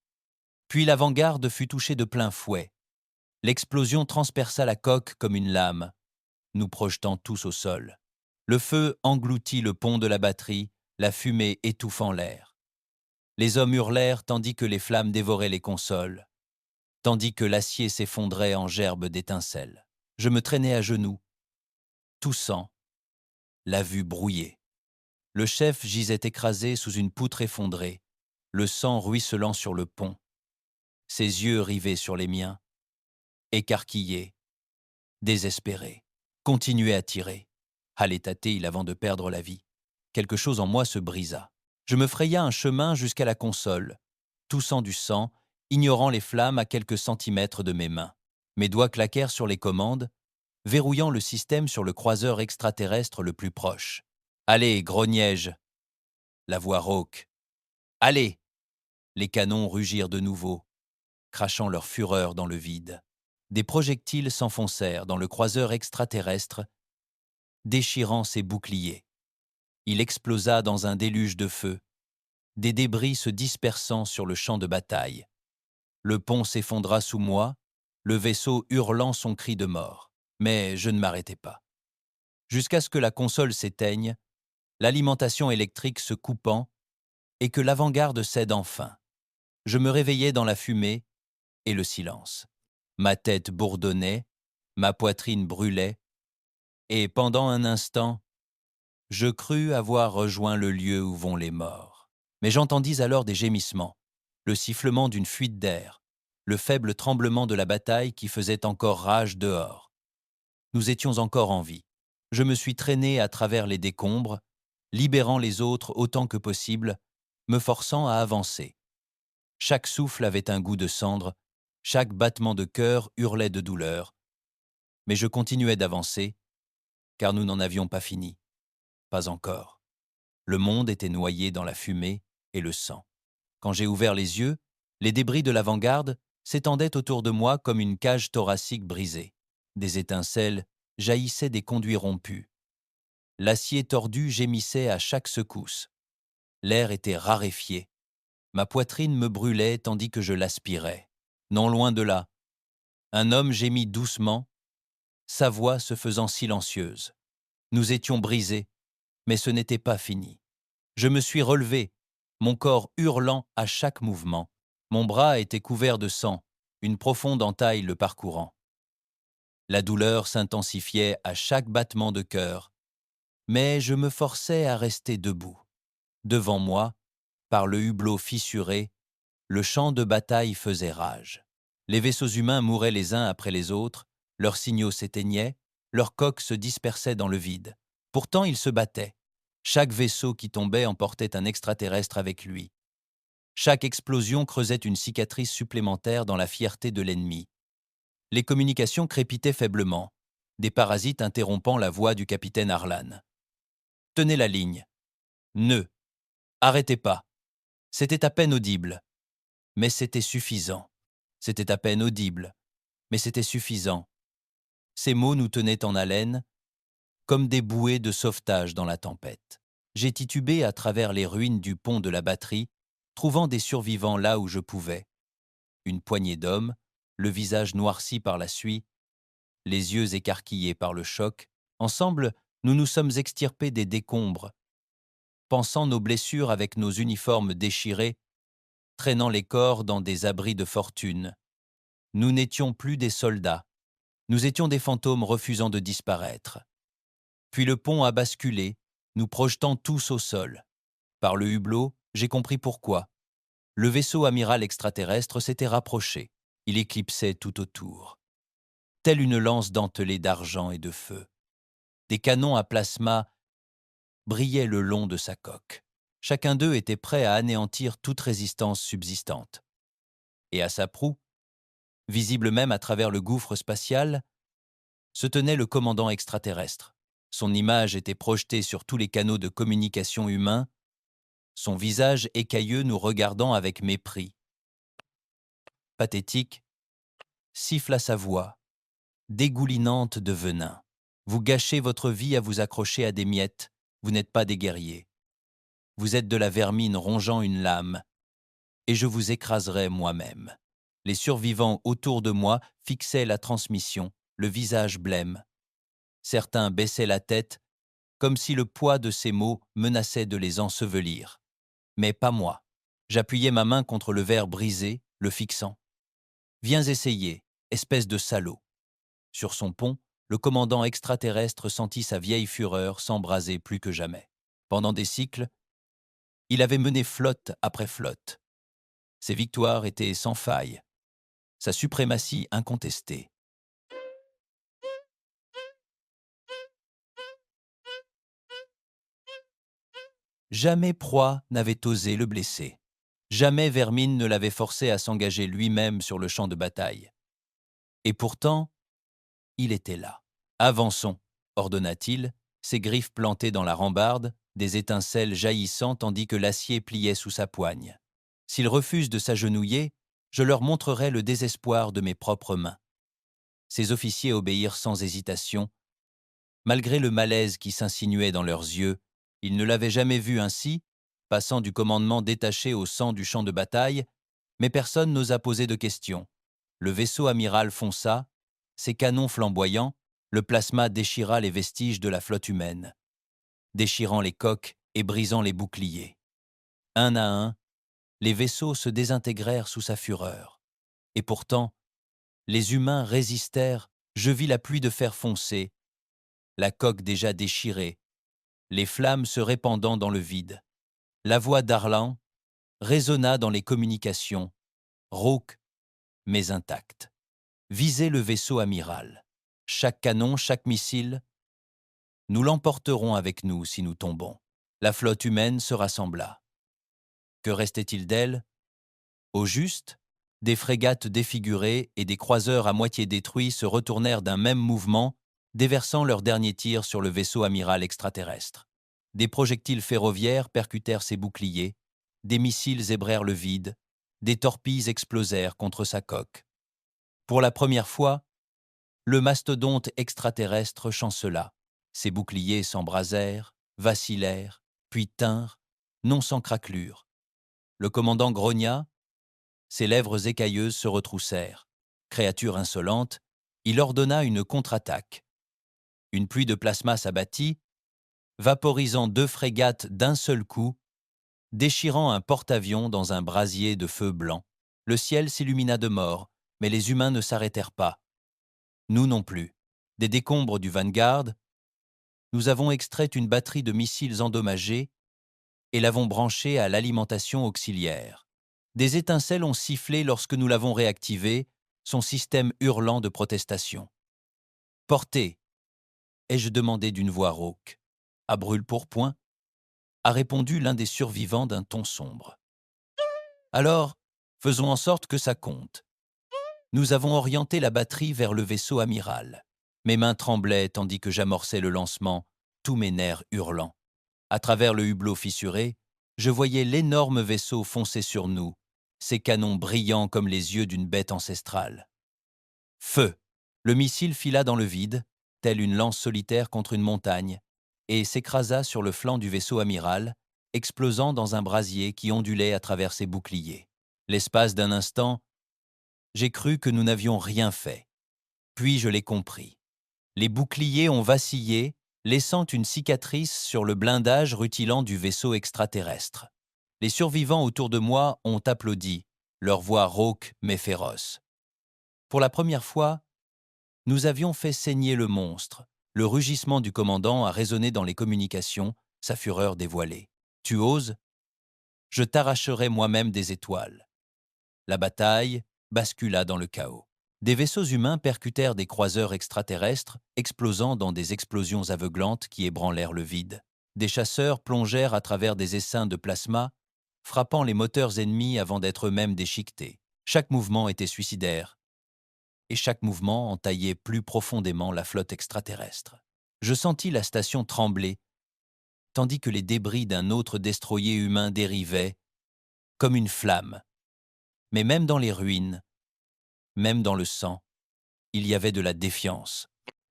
Puis l'avant-garde fut touchée de plein fouet. L'explosion transperça la coque comme une lame, nous projetant tous au sol. Le feu engloutit le pont de la batterie, la fumée étouffant l'air. Les hommes hurlèrent tandis que les flammes dévoraient les consoles, tandis que l'acier s'effondrait en gerbes d'étincelles. Je me traînais à genoux, toussant, la vue brouillée. Le chef gisait écrasé sous une poutre effondrée, le sang ruisselant sur le pont. Ses yeux rivés sur les miens, écarquillés, désespérés, continuait à tirer. Halait-il avant de perdre la vie. Quelque chose en moi se brisa. Je me fraya un chemin jusqu'à la console, toussant du sang, ignorant les flammes à quelques centimètres de mes mains. Mes doigts claquèrent sur les commandes, verrouillant le système sur le croiseur extraterrestre le plus proche. « Allez, grognai-je » La voix rauque. « Allez » Les canons rugirent de nouveau, crachant leur fureur dans le vide. Des projectiles s'enfoncèrent dans le croiseur extraterrestre, déchirant ses boucliers. Il explosa dans un déluge de feu, des débris se dispersant sur le champ de bataille. Le pont s'effondra sous moi, le vaisseau hurlant son cri de mort. Mais je ne m'arrêtai pas. Jusqu'à ce que la console s'éteigne, l'alimentation électrique se coupant et que l'avant-garde cède enfin. Je me réveillai dans la fumée et le silence. Ma tête bourdonnait, ma poitrine brûlait, et pendant un instant, je crus avoir rejoint le lieu où vont les morts. Mais j'entendis alors des gémissements, le sifflement d'une fuite d'air, le faible tremblement de la bataille qui faisait encore rage dehors. Nous étions encore en vie. Je me suis traîné à travers les décombres, libérant les autres autant que possible, me forçant à avancer. Chaque souffle avait un goût de cendre, chaque battement de cœur hurlait de douleur. Mais je continuais d'avancer, car nous n'en avions pas fini. Pas encore. Le monde était noyé dans la fumée et le sang. Quand j'ai ouvert les yeux, les débris de l'avant-garde s'étendaient autour de moi comme une cage thoracique brisée. Des étincelles jaillissaient des conduits rompus. L'acier tordu gémissait à chaque secousse. L'air était raréfié. Ma poitrine me brûlait tandis que je l'aspirais. Non loin de là, un homme gémit doucement, sa voix se faisant silencieuse. Nous étions brisés, mais ce n'était pas fini. Je me suis relevé, mon corps hurlant à chaque mouvement. Mon bras était couvert de sang, une profonde entaille le parcourant. La douleur s'intensifiait à chaque battement de cœur, mais je me forçais à rester debout. Devant moi, par le hublot fissuré, le champ de bataille faisait rage. Les vaisseaux humains mouraient les uns après les autres, leurs signaux s'éteignaient, leurs coques se dispersaient dans le vide. Pourtant, ils se battaient. Chaque vaisseau qui tombait emportait un extraterrestre avec lui. Chaque explosion creusait une cicatrice supplémentaire dans la fierté de l'ennemi. Les communications crépitaient faiblement, des parasites interrompant la voix du capitaine Harlan. « Tenez la ligne. Ne. Arrêtez pas. » C'était à peine audible. Mais c'était suffisant. C'était à peine audible. Mais c'était suffisant. Ces mots nous tenaient en haleine, comme des bouées de sauvetage dans la tempête. J'ai titubé à travers les ruines du pont de la batterie, trouvant des survivants là où je pouvais. Une poignée d'hommes, le visage noirci par la suie, les yeux écarquillés par le choc. Ensemble, nous nous sommes extirpés des décombres, pansant nos blessures avec nos uniformes déchirés, traînant les corps dans des abris de fortune. Nous n'étions plus des soldats, nous étions des fantômes refusant de disparaître. Puis le pont a basculé, nous projetant tous au sol. Par le hublot, j'ai compris pourquoi. Le vaisseau amiral extraterrestre s'était rapproché. Il éclipsait tout autour. Telle une lance dentelée d'argent et de feu. Des canons à plasma brillaient le long de sa coque. Chacun d'eux était prêt à anéantir toute résistance subsistante. Et à sa proue, visible même à travers le gouffre spatial, se tenait le commandant extraterrestre. Son image était projetée sur tous les canaux de communication humains, son visage écailleux nous regardant avec mépris. Pathétique, siffla sa voix, dégoulinante de venin. Vous gâchez votre vie à vous accrocher à des miettes, vous n'êtes pas des guerriers. Vous êtes de la vermine rongeant une lame, et je vous écraserai moi-même. Les survivants autour de moi fixaient la transmission, le visage blême. Certains baissaient la tête, comme si le poids de ces mots menaçait de les ensevelir. Mais pas moi. J'appuyais ma main contre le verre brisé, le fixant. Viens essayer, espèce de salaud. Sur son pont, le commandant extraterrestre sentit sa vieille fureur s'embraser plus que jamais. Pendant des cycles, il avait mené flotte après flotte. Ses victoires étaient sans faille, sa suprématie incontestée. Jamais proie n'avait osé le blesser. Jamais Vermine ne l'avait forcé à s'engager lui-même sur le champ de bataille. Et pourtant, il était là. Avançons, ordonna-t-il, ses griffes plantées dans la rambarde, des étincelles jaillissant tandis que l'acier pliait sous sa poigne. S'ils refusent de s'agenouiller, je leur montrerai le désespoir de mes propres mains. Ces officiers obéirent sans hésitation. Malgré le malaise qui s'insinuait dans leurs yeux, ils ne l'avaient jamais vu ainsi, passant du commandement détaché au sang du champ de bataille, mais personne n'osa poser de questions. Le vaisseau amiral fonça, ses canons flamboyants, le plasma déchira les vestiges de la flotte humaine, déchirant les coques et brisant les boucliers. Un à un, les vaisseaux se désintégrèrent sous sa fureur. Et pourtant, les humains résistèrent, je vis la pluie de fer foncé, la coque déjà déchirée, les flammes se répandant dans le vide. La voix d'Arlan résonna dans les communications, rauque mais intacte. Visez le vaisseau amiral. Chaque canon, chaque missile, nous l'emporterons avec nous si nous tombons. La flotte humaine se rassembla. Que restait-il d'elle? Au juste, des frégates défigurées et des croiseurs à moitié détruits se retournèrent d'un même mouvement, déversant leurs derniers tirs sur le vaisseau amiral extraterrestre. Des projectiles ferroviaires percutèrent ses boucliers, des missiles zébrèrent le vide, des torpilles explosèrent contre sa coque. Pour la première fois, le mastodonte extraterrestre chancela. Ses boucliers s'embrasèrent, vacillèrent, puis tinrent, non sans craquelure. Le commandant grogna, ses lèvres écailleuses se retroussèrent. Créature insolente, il ordonna une contre-attaque. Une pluie de plasma s'abattit, vaporisant 2 frégates d'un seul coup, déchirant un porte-avions dans un brasier de feu blanc. Le ciel s'illumina de mort, mais les humains ne s'arrêtèrent pas. Nous non plus. Des décombres du Vanguard, nous avons extrait une batterie de missiles endommagés et l'avons branchée à l'alimentation auxiliaire. Des étincelles ont sifflé lorsque nous l'avons réactivé, son système hurlant de protestation. « Portez !» ai-je demandé d'une voix rauque. « À brûle-pourpoint » a répondu l'un des survivants d'un ton sombre. « Alors, faisons en sorte que ça compte. » Nous avons orienté la batterie vers le vaisseau amiral. Mes mains tremblaient tandis que j'amorçais le lancement, tous mes nerfs hurlants. À travers le hublot fissuré, je voyais l'énorme vaisseau foncer sur nous, ses canons brillants comme les yeux d'une bête ancestrale. Feu! Le missile fila dans le vide, telle une lance solitaire contre une montagne, et s'écrasa sur le flanc du vaisseau amiral, explosant dans un brasier qui ondulait à travers ses boucliers. L'espace d'un instant, j'ai cru que nous n'avions rien fait. Puis je l'ai compris. Les boucliers ont vacillé, laissant une cicatrice sur le blindage rutilant du vaisseau extraterrestre. Les survivants autour de moi ont applaudi, leur voix rauque mais féroce. Pour la première fois, nous avions fait saigner le monstre. Le rugissement du commandant a résonné dans les communications, sa fureur dévoilée. « Tu oses ? Je t'arracherai moi-même des étoiles. » La bataille bascula dans le chaos. Des vaisseaux humains percutèrent des croiseurs extraterrestres, explosant dans des explosions aveuglantes qui ébranlèrent le vide. Des chasseurs plongèrent à travers des essaims de plasma, frappant les moteurs ennemis avant d'être eux-mêmes déchiquetés. Chaque mouvement était suicidaire, et chaque mouvement entaillait plus profondément la flotte extraterrestre. Je sentis la station trembler, tandis que les débris d'un autre destroyer humain dérivaient, comme une flamme. Mais même dans les ruines, même dans le sang, il y avait de la défiance.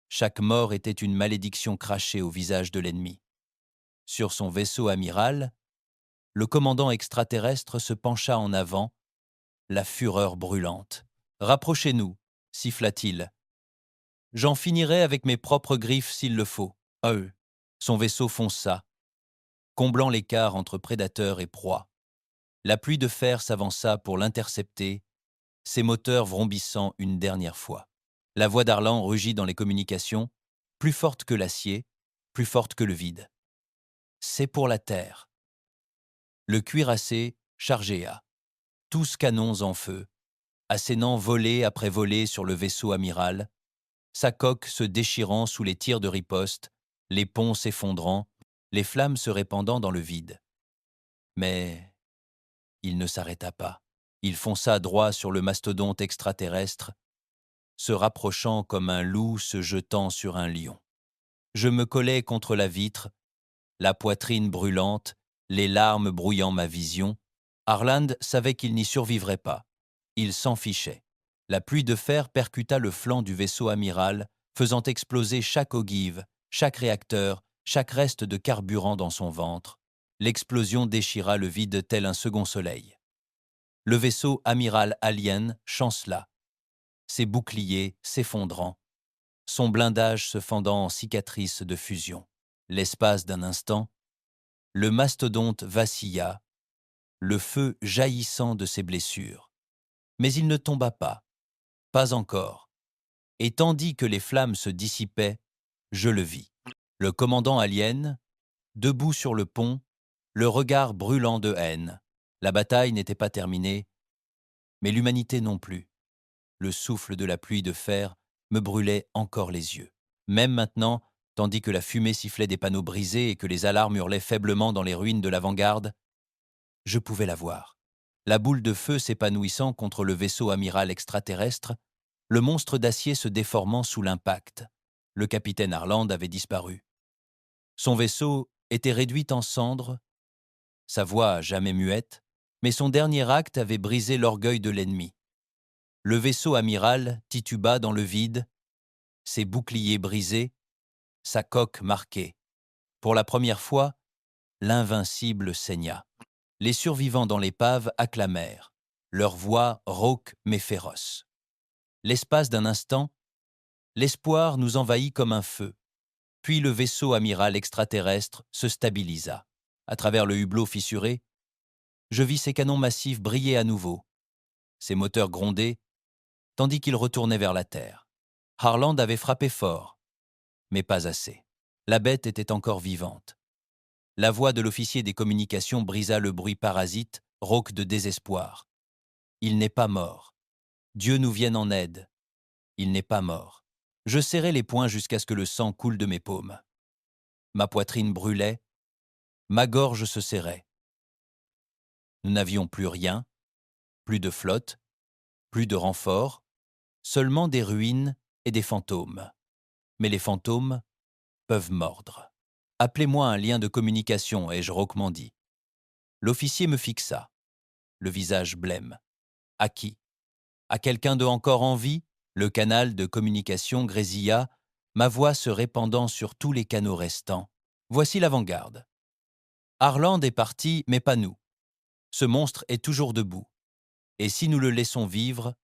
Chaque mort était une malédiction crachée au visage de l'ennemi. Sur son vaisseau amiral, le commandant extraterrestre se pencha en avant, la fureur brûlante. « Rapprochez-nous » siffla-t-il. « J'en finirai avec mes propres griffes s'il le faut. » Son vaisseau fonça, comblant l'écart entre prédateur et proie. La pluie de fer s'avança pour l'intercepter, ses moteurs vrombissant une dernière fois. La voix d'Arlan rugit dans les communications, plus forte que l'acier, plus forte que le vide. C'est pour la terre. Le cuirassé chargea, tous canons en feu, assénant volée après volée sur le vaisseau amiral, sa coque se déchirant sous les tirs de riposte, les ponts s'effondrant, les flammes se répandant dans le vide. Mais il ne s'arrêta pas. Il fonça droit sur le mastodonte extraterrestre, se rapprochant comme un loup se jetant sur un lion. Je me collai contre la vitre, la poitrine brûlante, les larmes brouillant ma vision. Harland savait qu'il n'y survivrait pas. Il s'en fichait. La pluie de fer percuta le flanc du vaisseau amiral, faisant exploser chaque ogive, chaque réacteur, chaque reste de carburant dans son ventre. L'explosion déchira le vide tel un second soleil. Le vaisseau amiral alien chancela, ses boucliers s'effondrant, son blindage se fendant en cicatrices de fusion. L'espace d'un instant, le mastodonte vacilla, le feu jaillissant de ses blessures. Mais il ne tomba pas encore. Et tandis que les flammes se dissipaient, je le vis. Le commandant alien, debout sur le pont, le regard brûlant de haine. La bataille n'était pas terminée, mais l'humanité non plus. Le souffle de la pluie de fer me brûlait encore les yeux. Même maintenant, tandis que la fumée sifflait des panneaux brisés et que les alarmes hurlaient faiblement dans les ruines de l'avant-garde, je pouvais la voir. La boule de feu s'épanouissant contre le vaisseau amiral extraterrestre, le monstre d'acier se déformant sous l'impact. Le capitaine Harland avait disparu. Son vaisseau était réduit en cendres, sa voix jamais muette, mais son dernier acte avait brisé l'orgueil de l'ennemi. Le vaisseau amiral tituba dans le vide, ses boucliers brisés, sa coque marquée. Pour la première fois, l'invincible saigna. Les survivants dans l'épave acclamèrent, leur voix rauque mais féroce. L'espace d'un instant, l'espoir nous envahit comme un feu. Puis le vaisseau amiral extraterrestre se stabilisa. À travers le hublot fissuré, je vis ses canons massifs briller à nouveau, ses moteurs gronder, tandis qu'ils retournaient vers la terre. Harland avait frappé fort, mais pas assez. La bête était encore vivante. La voix de l'officier des communications brisa le bruit parasite, rauque de désespoir. Il n'est pas mort. Dieu nous vienne en aide. Il n'est pas mort. Je serrai les poings jusqu'à ce que le sang coule de mes paumes. Ma poitrine brûlait, ma gorge se serrait. Nous n'avions plus rien, plus de flotte, plus de renforts, seulement des ruines et des fantômes. Mais les fantômes peuvent mordre. Appelez-moi un lien de communication, ai-je recommandé. L'officier me fixa, le visage blême. À qui? À quelqu'un de encore en vie? Le canal de communication grésilla, ma voix se répandant sur tous les canaux restants. Voici l'avant-garde. Harland est parti, mais pas nous. Ce monstre est toujours debout. Et si nous le laissons vivre,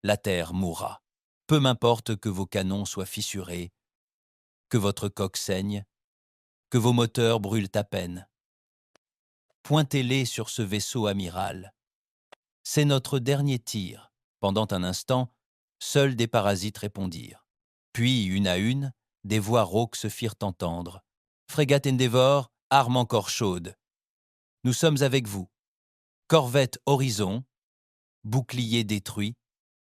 la Terre mourra. Peu m'importe que vos canons soient fissurés, que votre coque saigne, que vos moteurs brûlent à peine. Pointez-les sur ce vaisseau amiral. C'est notre dernier tir. Pendant un instant, seuls des parasites répondirent. Puis, une à une, des voix rauques se firent entendre. Frégate Endeavour, arme encore chaude. Nous sommes avec vous. Corvette Horizon, bouclier détruit,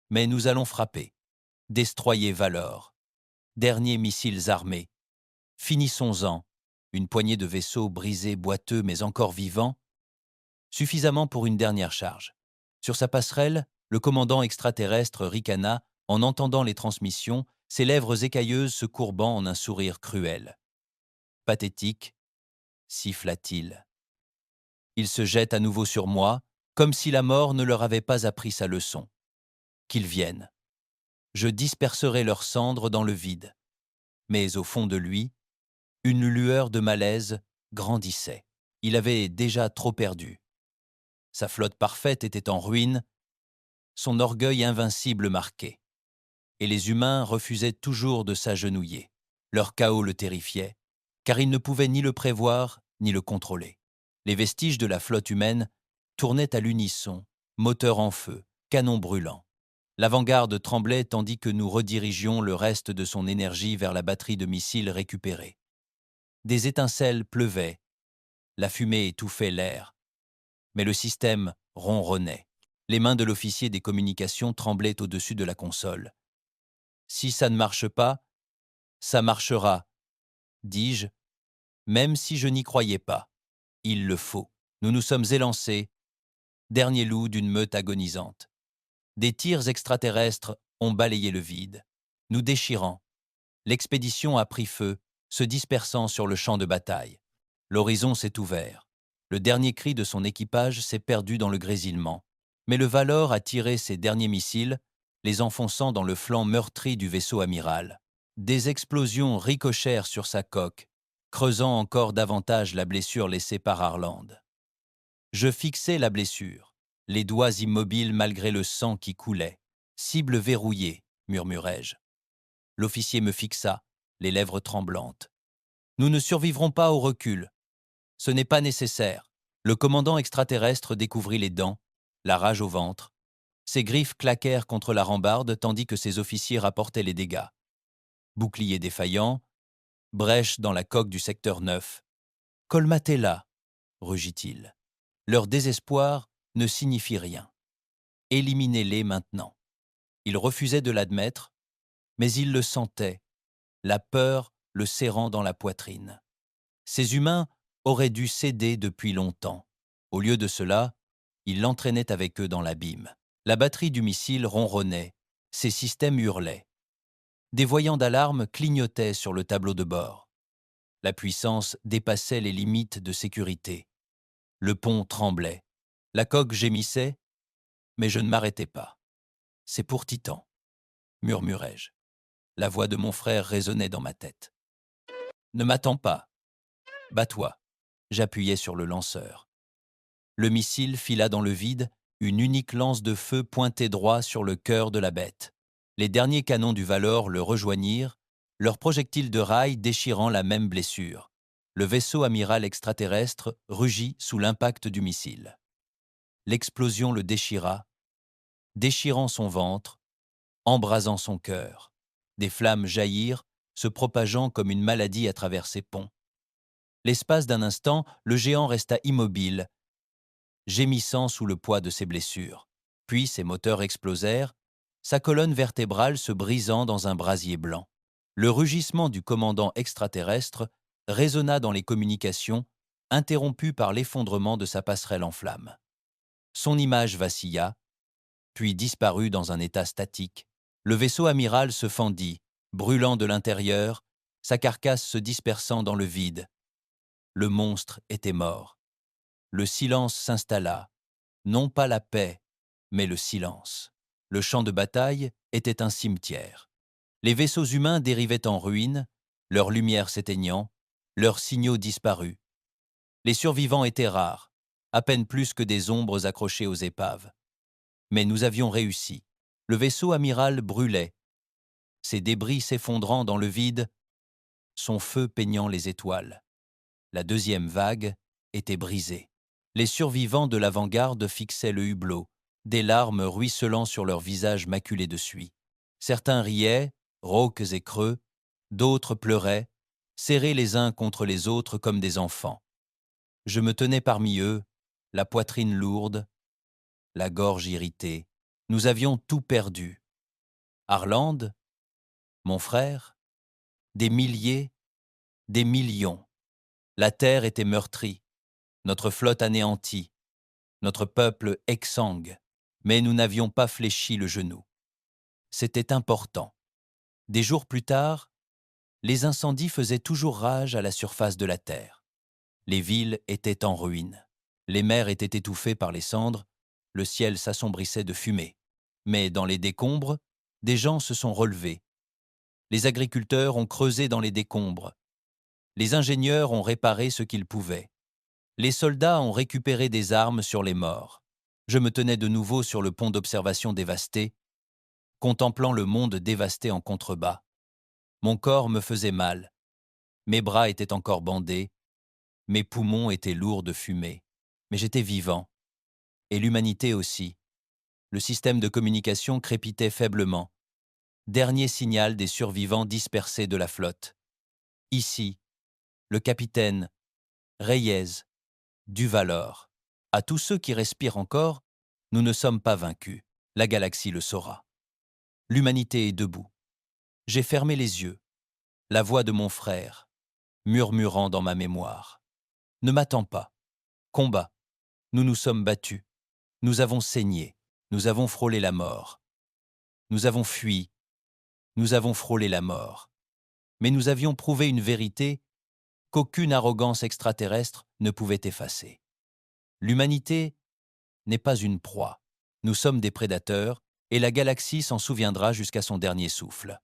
mais nous allons frapper. Destroyer Valor. Derniers missiles armés. Finissons-en. Une poignée de vaisseaux brisés, boiteux, mais encore vivants, suffisamment pour une dernière charge. Sur sa passerelle, le commandant extraterrestre ricana en entendant les transmissions, ses lèvres écailleuses se courbant en un sourire cruel. Pathétique, siffla-t-il. Ils se jettent à nouveau sur moi, comme si la mort ne leur avait pas appris sa leçon. Qu'ils viennent. Je disperserai leurs cendres dans le vide. Mais au fond de lui, une lueur de malaise grandissait. Il avait déjà trop perdu. Sa flotte parfaite était en ruine, son orgueil invincible marqué. Et les humains refusaient toujours de s'agenouiller. Leur chaos le terrifiait, car ils ne pouvaient ni le prévoir, ni le contrôler. Les vestiges de la flotte humaine tournaient à l'unisson, moteurs en feu, canons brûlants. L'avant-garde tremblait tandis que nous redirigions le reste de son énergie vers la batterie de missiles récupérée. Des étincelles pleuvaient, la fumée étouffait l'air. Mais le système ronronnait. Les mains de l'officier des communications tremblaient au-dessus de la console. « Si ça ne marche pas, ça marchera, dis-je, même si je n'y croyais pas. Il le faut. Nous nous sommes élancés, dernier loup d'une meute agonisante. Des tirs extraterrestres ont balayé le vide, nous déchirant. L'expédition a pris feu, se dispersant sur le champ de bataille. L'horizon s'est ouvert. Le dernier cri de son équipage s'est perdu dans le grésillement. Mais le Valor a tiré ses derniers missiles, les enfonçant dans le flanc meurtri du vaisseau amiral. Des explosions ricochèrent sur sa coque, creusant encore davantage la blessure laissée par Harland. Je fixai la blessure, les doigts immobiles malgré le sang qui coulait. « Cible verrouillée », murmurai-je. L'officier me fixa, les lèvres tremblantes. « Nous ne survivrons pas au recul. Ce n'est pas nécessaire. » Le commandant extraterrestre découvrit les dents, la rage au ventre. Ses griffes claquèrent contre la rambarde tandis que ses officiers rapportaient les dégâts. Bouclier défaillant, brèche dans la coque du secteur 9. « Colmatez-la », rugit-il. Leur désespoir ne signifie rien. Éliminez-les maintenant. Il refusait de l'admettre, mais il le sentait, la peur le serrant dans la poitrine. Ces humains auraient dû céder depuis longtemps. Au lieu de cela, ils l'entraînaient avec eux dans l'abîme. La batterie du missile ronronnait, ses systèmes hurlaient. Des voyants d'alarme clignotaient sur le tableau de bord. La puissance dépassait les limites de sécurité. Le pont tremblait. La coque gémissait, mais je ne m'arrêtais pas. « C'est pour Titan », murmurai-je. La voix de mon frère résonnait dans ma tête. « Ne m'attends pas. Bats-toi. » J'appuyai sur le lanceur. Le missile fila dans le vide, une unique lance de feu pointée droit sur le cœur de la bête. Les derniers canons du Valor le rejoignirent, leurs projectiles de rail déchirant la même blessure. Le vaisseau amiral extraterrestre rugit sous l'impact du missile. L'explosion le déchira, déchirant son ventre, embrasant son cœur. Des flammes jaillirent, se propageant comme une maladie à travers ses ponts. L'espace d'un instant, le géant resta immobile, gémissant sous le poids de ses blessures. Puis ses moteurs explosèrent, sa colonne vertébrale se brisant dans un brasier blanc. Le rugissement du commandant extraterrestre résonna dans les communications, interrompu par l'effondrement de sa passerelle en flammes. Son image vacilla, puis disparut dans un état statique. Le vaisseau amiral se fendit, brûlant de l'intérieur, sa carcasse se dispersant dans le vide. Le monstre était mort. Le silence s'installa, non pas la paix, mais le silence. Le champ de bataille, était un cimetière. Les vaisseaux humains dérivaient en ruine, leur lumière s'éteignant, leurs signaux disparus. Les survivants étaient rares, à peine plus que des ombres accrochées aux épaves. Mais nous avions réussi. Le vaisseau amiral brûlait, ses débris s'effondrant dans le vide, son feu peignant les étoiles. La deuxième vague était brisée. Les survivants de l'avant-garde fixaient le hublot, des larmes ruisselant sur leurs visages maculés de suie. Certains riaient, rauques et creux, d'autres pleuraient, serrés les uns contre les autres comme des enfants. Je me tenais parmi eux, la poitrine lourde, la gorge irritée. Nous avions tout perdu. Arland, mon frère, des milliers, des millions. La terre était meurtrie, notre flotte anéantie, notre peuple exsangue, mais nous n'avions pas fléchi le genou. C'était important. Des jours plus tard, les incendies faisaient toujours rage à la surface de la terre. Les villes étaient en ruine. Les mers étaient étouffées par les cendres, le ciel s'assombrissait de fumée. Mais dans les décombres, des gens se sont relevés. Les agriculteurs ont creusé dans les décombres. Les ingénieurs ont réparé ce qu'ils pouvaient. Les soldats ont récupéré des armes sur les morts. Je me tenais de nouveau sur le pont d'observation dévasté, contemplant le monde dévasté en contrebas. Mon corps me faisait mal. Mes bras étaient encore bandés. Mes poumons étaient lourds de fumée. Mais j'étais vivant. Et l'humanité aussi. Le système de communication crépitait faiblement. Dernier signal des survivants dispersés de la flotte. Ici, le capitaine Reyes du Valor. À tous ceux qui respirent encore, nous ne sommes pas vaincus. La galaxie le saura. L'humanité est debout. J'ai fermé les yeux. La voix de mon frère, murmurant dans ma mémoire. Ne m'attends pas. Combat. Nous nous sommes battus. Nous avons saigné. Nous avons frôlé la mort. Nous avons fui. Nous avons frôlé la mort. Mais nous avions prouvé une vérité qu'aucune arrogance extraterrestre ne pouvait effacer. L'humanité n'est pas une proie. Nous sommes des prédateurs et la galaxie s'en souviendra jusqu'à son dernier souffle.